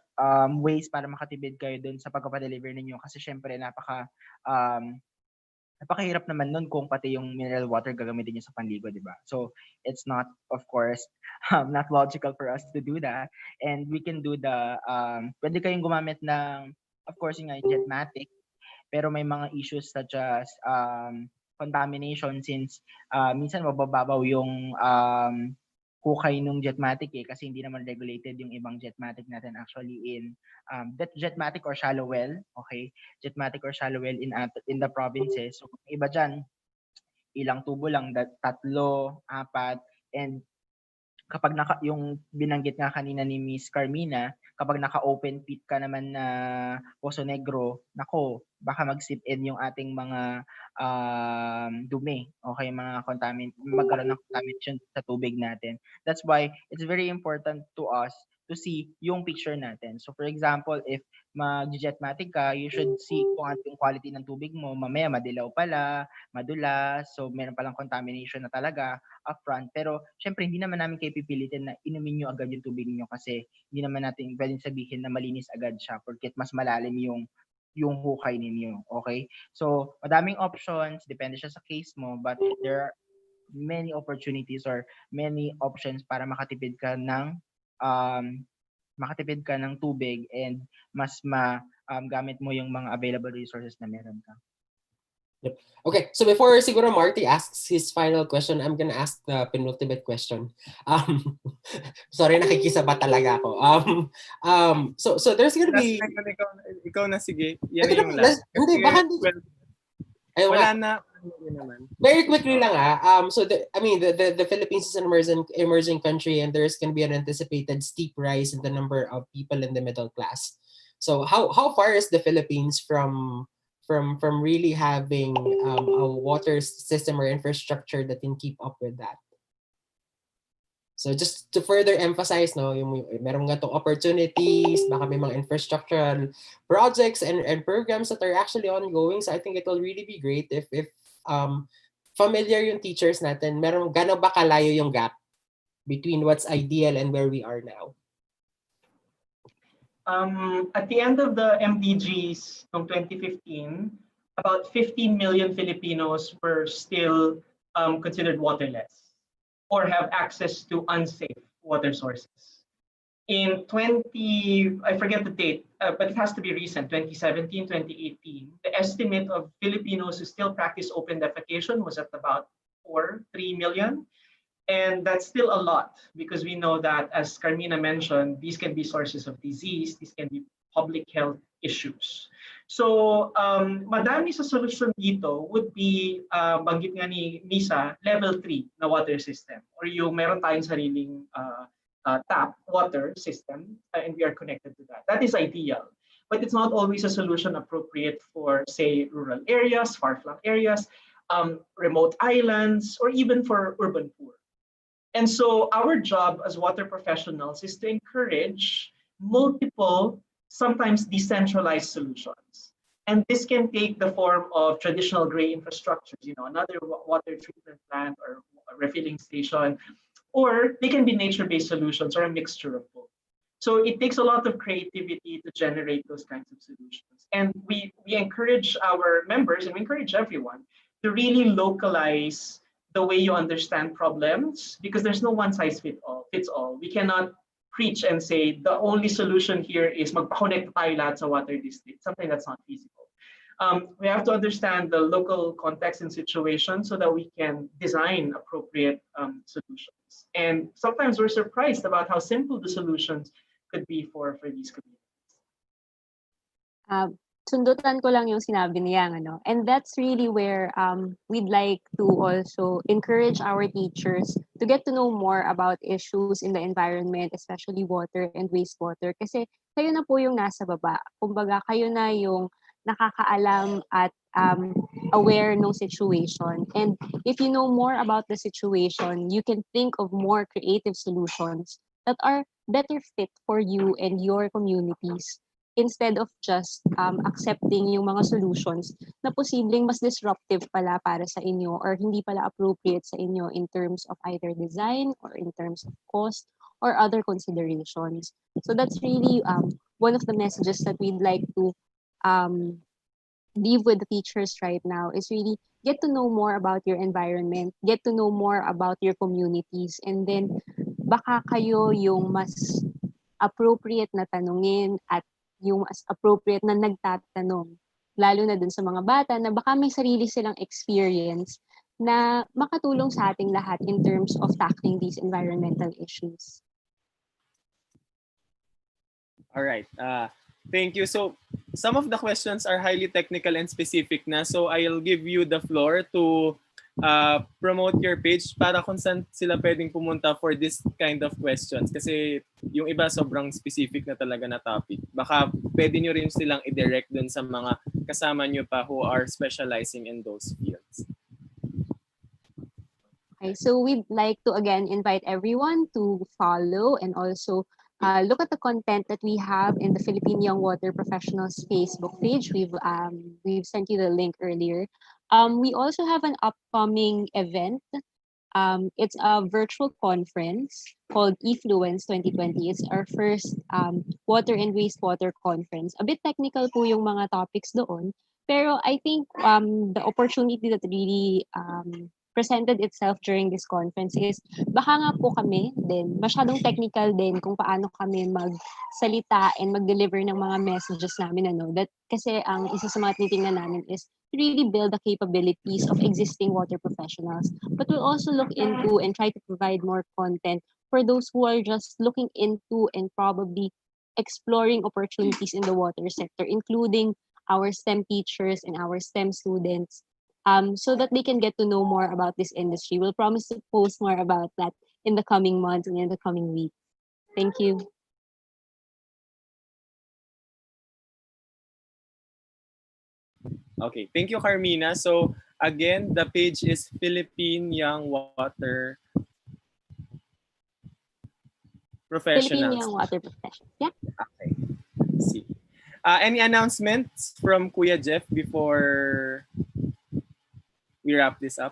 ways para makatipid kayo dun sa pagpa-deliver ninyo kasi syempre napakahirap naman nun kung pati yung mineral water gagamitin nyo sa panligo, di ba? So, it's not, of course, not logical for us to do that. And we can do pwede kayong gumamit ng, of course, yung Jetmatic, pero may mga issues such as contamination since minsan mabababaw yung hukay nung Jetmatic kasi hindi naman regulated yung ibang Jetmatic natin actually in that Jetmatic or shallow well, okay? Jetmatic or shallow well in the provinces. So iba dyan, ilang tubo lang, 3, 4, and kapag yung binanggit nga kanina ni Miss Karmina, kapag naka-open pit ka naman na Poso Negro, nako, baka mag-sip in yung ating mga dumi, okay, mga magkaroon ng contamination sa tubig natin. That's why it's very important to us to see yung picture natin. So for example, if mag-jetmatic ka, you should see kung ano yung quality ng tubig mo. Mamaya madilaw pala, madulas, so meron palang contamination na talaga upfront. Pero syempre hindi naman namin kayo pipilitin na inumin nyo agad yung tubig niyo kasi hindi naman natin pwedeng sabihin na malinis agad siya porket mas malalim yung hukay ninyo. Okay? So madaming options, depende siya sa case mo, but there are many opportunities or many options para makatipid ka ng tubig and mas gamit mo yung mga available resources na meron ka. Yep. Okay, so before siguro Marty asks his final question, I'm gonna ask the penultimate question. Sorry, nakikisaba talaga ako. So there's gonna be... Ikaw na, sige. Yan yung last. Hindi, baka hindi. Wala na. Very quickly lang so the Philippines is an emerging country and there's going to be an anticipated steep rise in the number of people in the middle class. So how far is the Philippines from really having a water system or infrastructure that can keep up with that? So just to further emphasize, yung meron nga tong opportunities, baka may mga infrastructural projects and programs that are actually ongoing. So I think it will really be great if familiar yung teachers natin, meron gano'n ba kalayo yung gap between what's ideal and where we are now? At the end of the MDGs from 2015, about 15 million Filipinos were still considered waterless or have access to unsafe water sources. in 20, I forget the date, but it has to be recent, 2017, 2018, the estimate of Filipinos who still practice open defecation was at about 3 million. And that's still a lot because we know that, as Carmina mentioned, these can be sources of disease, these can be public health issues. So, madami sa solution dito would be, banggit nga ni Misa, level 3 na water system, or yung meron tayong sariling tap water system, and we are connected to that. That is ideal. But it's not always a solution appropriate for, say, rural areas, far-flung areas, remote islands, or even for urban poor. And so our job as water professionals is to encourage multiple, sometimes decentralized solutions. And this can take the form of traditional gray infrastructures, another water treatment plant or a refilling station, or they can be nature-based solutions or a mixture of both. So it takes a lot of creativity to generate those kinds of solutions. And we encourage our members, and we encourage everyone to really localize the way you understand problems, because there's no one size fits all. We cannot preach and say the only solution here is magpa-connect tayo lahat sa water district. Something that's not feasible. We have to understand the local context and situation so that we can design appropriate solutions. And sometimes we're surprised about how simple the solutions could be for these communities. Sundutan ko lang yung sinabi niya, and that's really where we'd like to also encourage our teachers to get to know more about issues in the environment, especially water and wastewater, kasi kayo na po yung nasa baba. Kumbaga, kayo na yung nakakaalam at aware ng situation. And if you know more about the situation, you can think of more creative solutions that are better fit for you and your communities, instead of just accepting yung mga solutions na posibleng mas disruptive pala para sa inyo or hindi pala appropriate sa inyo in terms of either design or in terms of cost or other considerations. So that's really one of the messages that we'd like to leave with the teachers right now, is really get to know more about your environment, get to know more about your communities, and then baka kayo yung mas appropriate na tanungin at yung as appropriate na nagtatanong, lalo na dun sa mga bata na baka may sarili silang experience na makatulong sa ating lahat in terms of tackling these environmental issues. All right. Thank you. So some of the questions are highly technical and specific na. So I'll give you the floor to promote your page para kung saan sila pwedeng pumunta for this kind of questions. Kasi yung iba sobrang specific na talaga na topic. Baka pwede nyo rin silang i-direct dun sa mga kasama nyo pa who are specializing in those fields. Okay, so we'd like to again invite everyone to follow and also look at the content that we have in the Philippine Young Water Professionals Facebook page. We've sent you the link earlier. We also have an upcoming event. It's a virtual conference called eFluence 2020. It's our first water and wastewater conference. A bit technical po yung mga topics doon, pero I think the opportunity that really presented itself during this conference is baka nga po kami din masyadong technical din kung paano kami magsalita and mag-deliver ng mga messages namin, that kasi ang isa sa mga tinitingnan namin is to really build the capabilities of existing water professionals, but we'll also look into and try to provide more content for those who are just looking into and probably exploring opportunities in the water sector, including our STEM teachers and our STEM students, so that they can get to know more about this industry. We'll promise to post more about that in the coming months and in the coming weeks. Thank you. Okay, thank you, Carmina. So again, the page is Philippine Young Water Professionals. Philippine Young Water Professionals. Yeah. Okay. See. Any announcements from Kuya Jeff before we wrap this up?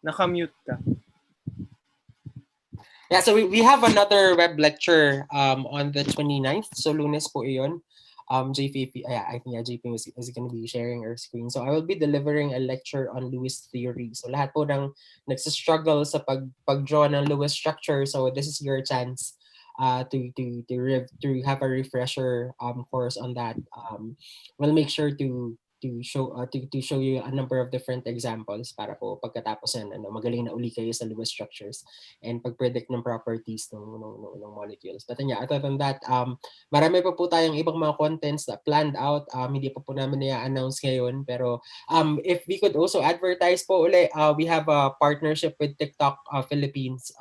Nakamute ka. Yeah, so we have another web lecture on the 29th. So Lunes po iyon. I think JP is going to be sharing our screen. So I will be delivering a lecture on Lewis theory. So lahat po ng nagsistruggle sa pag-draw ng Lewis structure. So this is your chance to have a refresher course on that. We'll make sure to show you a number of different examples para po pagkatapos yan magaling na uli kayo sa Lewis structures and pag-predict ng properties ng molecules. But yeah, other than that, marami pa po tayong ibang mga contents na planned out. Hindi pa po namin i-announce ngayon, pero if we could also advertise po uli, we have a partnership with TikTok Philippines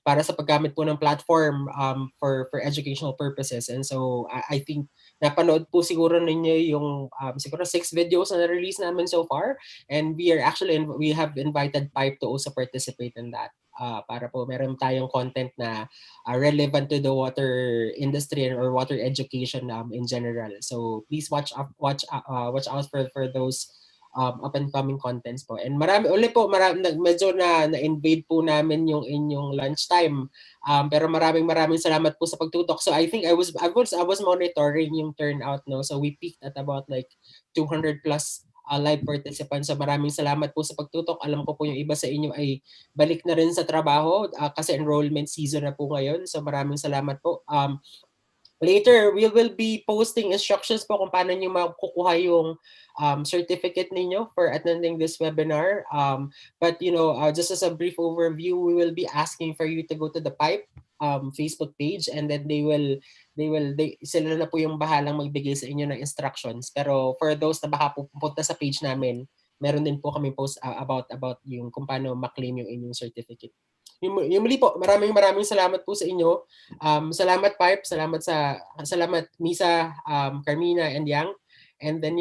para sa paggamit po ng platform for educational purposes. And so I think napanood po siguro ninyo yung siguro 6 videos na na-release namin so far, and we have invited Pipe to also participate in that para po meron tayong content na relevant to the water industry or water education in general. So please watch out for those up and coming contents po. And medyo na-invade po namin yung inyong lunchtime. Pero maraming salamat po sa pagtutok. So I think I was monitoring yung turnout, no. So we peaked at about like 200 plus live participants. So maraming salamat po sa pagtutok. Alam ko po yung iba sa inyo ay balik na rin sa trabaho kasi enrollment season na po ngayon. So maraming salamat po. Later, we will be posting instructions po kung paano nyo makukuha yung certificate ninyo for attending this webinar. But just as a brief overview, we will be asking for you to go to the Pipe Facebook page, and then sila na po yung bahalang magbigay sa inyo ng instructions. Pero for those na baka pupunta sa page namin, meron din po kami post about yung kung paano maklaim yung inyong certificate. Yung muli po, maraming salamat po sa inyo. Salamat Pipe, salamat Misa, Karmina, and Yang. And then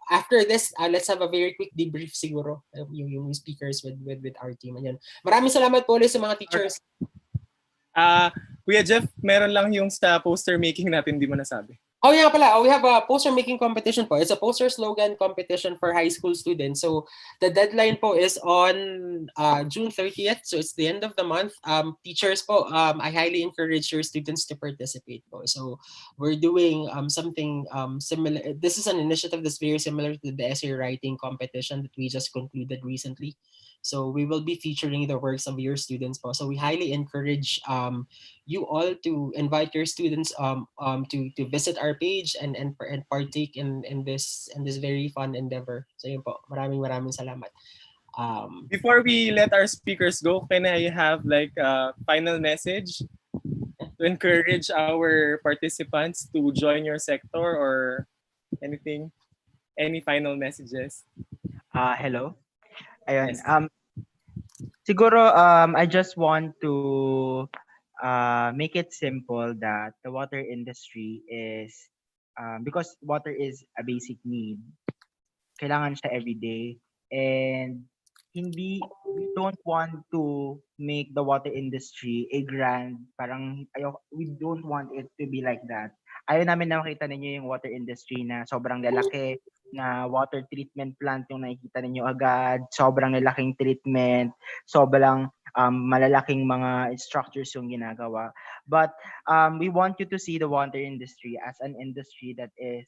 after this, let's have a very quick debrief siguro yung speakers with our team. Ayan. Maraming salamat po ulit sa mga teachers. Kuya Jeff, meron lang yung sa poster making natin, di mo nasabi. Oh yeah pala, we have a poster making competition po. It's a poster slogan competition for high school students. So the deadline po is on June 30th. So it's the end of the month. Teachers po, I highly encourage your students to participate po. So we're doing something similar. This is an initiative that's very similar to the essay writing competition that we just concluded recently. So we will be featuring the works of your students po. So we highly encourage you all to invite your students to visit our page and partake in this very fun endeavor. So yun po, maraming salamat. Before we let our speakers go, can I have like a final message to encourage our participants to join your sector or anything? Any final messages? Hello. Ayun. Yes. Siguro I just want to make it simple that the water industry is because water is a basic need. Kailangan siya every day, and we don't want to make the water industry a grand, we don't want it to be like that. Ayaw namin na makita ninyo yung water industry na sobrang lalaki, na water treatment plant yung nakikita ninyo agad, sobrang lalaking treatment, sobrang malalaking mga structures yung ginagawa. But we want you to see the water industry as an industry that is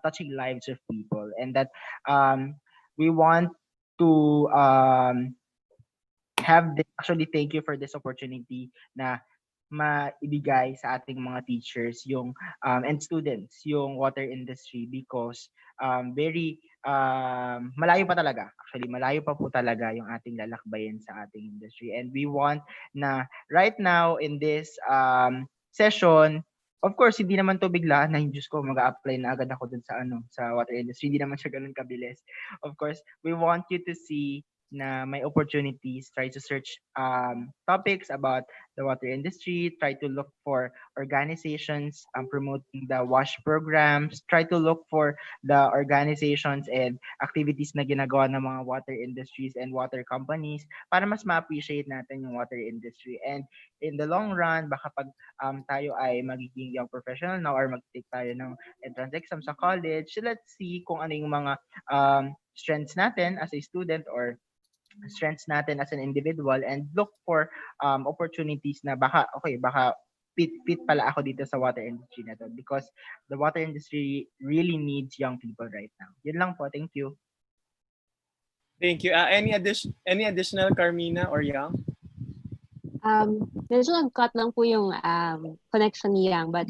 touching lives of people, and that we want to actually thank you for this opportunity na maibigay sa ating mga teachers yung and students yung water industry, because very malayo pa talaga. Actually, malayo pa po talaga yung ating lalakbayin sa ating industry, and we want na right now in this session, of course, hindi naman to bigla na Diyos ko mag-a-apply na agad ako dun sa water industry. Hindi naman siya ganun kabilis. Of course, we want you to see na may opportunities, try to search topics about the water industry, try to look for organizations promoting the WASH programs, try to look for the organizations and activities na ginagawa ng mga water industries and water companies para mas ma-appreciate natin yung water industry. And in the long run, baka pag tayo ay magiging young professional na or mag-take tayo ng entrance exam sa college, let's see kung ano yung mga strengths natin as a student or strengths natin as an individual, and look for opportunities na baka fit pala ako dito sa water industry na to because the water industry really needs young people right now. Yun lang po. Thank you. Thank you. Any additional, Carmina or Yang? Medyo nag-cut lang po yung connection ni Yang, but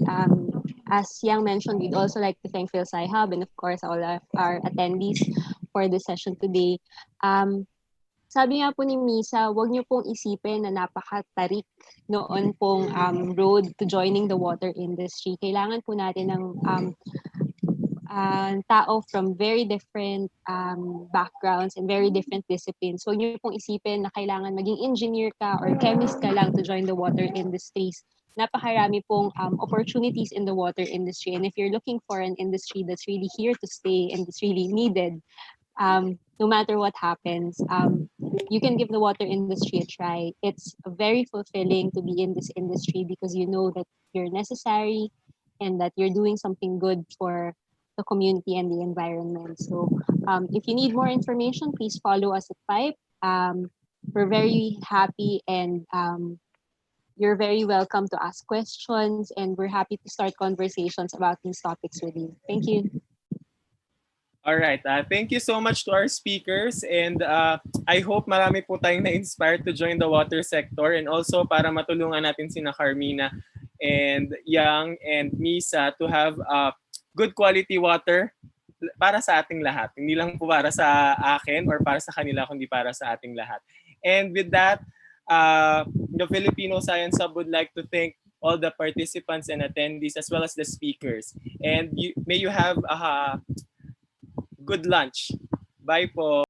as Yang mentioned, we'd also like to thank Phil Sci Hub and of course all of our attendees for this session today. Sabi nga po ni Misa, huwag niyo pong isipin na napakatarik noon pong road to joining the water industry. Kailangan po natin ng tao from very different backgrounds and very different disciplines. So, huwag niyo pong isipin na kailangan maging engineer ka or chemist ka lang to join the water industries. Napakarami pong opportunities in the water industry. And if you're looking for an industry that's really here to stay and it's really needed, no matter what happens, you can give the water industry a try. It's very fulfilling to be in this industry because you know that you're necessary and that you're doing something good for the community and the environment. So if you need more information, please follow us at Pipe. We're very happy and you're very welcome to ask questions and we're happy to start conversations about these topics with you. Thank you. All right. Thank you so much to our speakers and I hope marami po tayong na-inspire to join the water sector and also para matulungan natin sina Carmina and Yang and Misa to have good quality water para sa ating lahat. Hindi lang po para sa akin or para sa kanila kundi para sa ating lahat. And with that, the Filipino Science Hub would like to thank all the participants and attendees as well as the speakers. And may you have a good lunch. Bye po.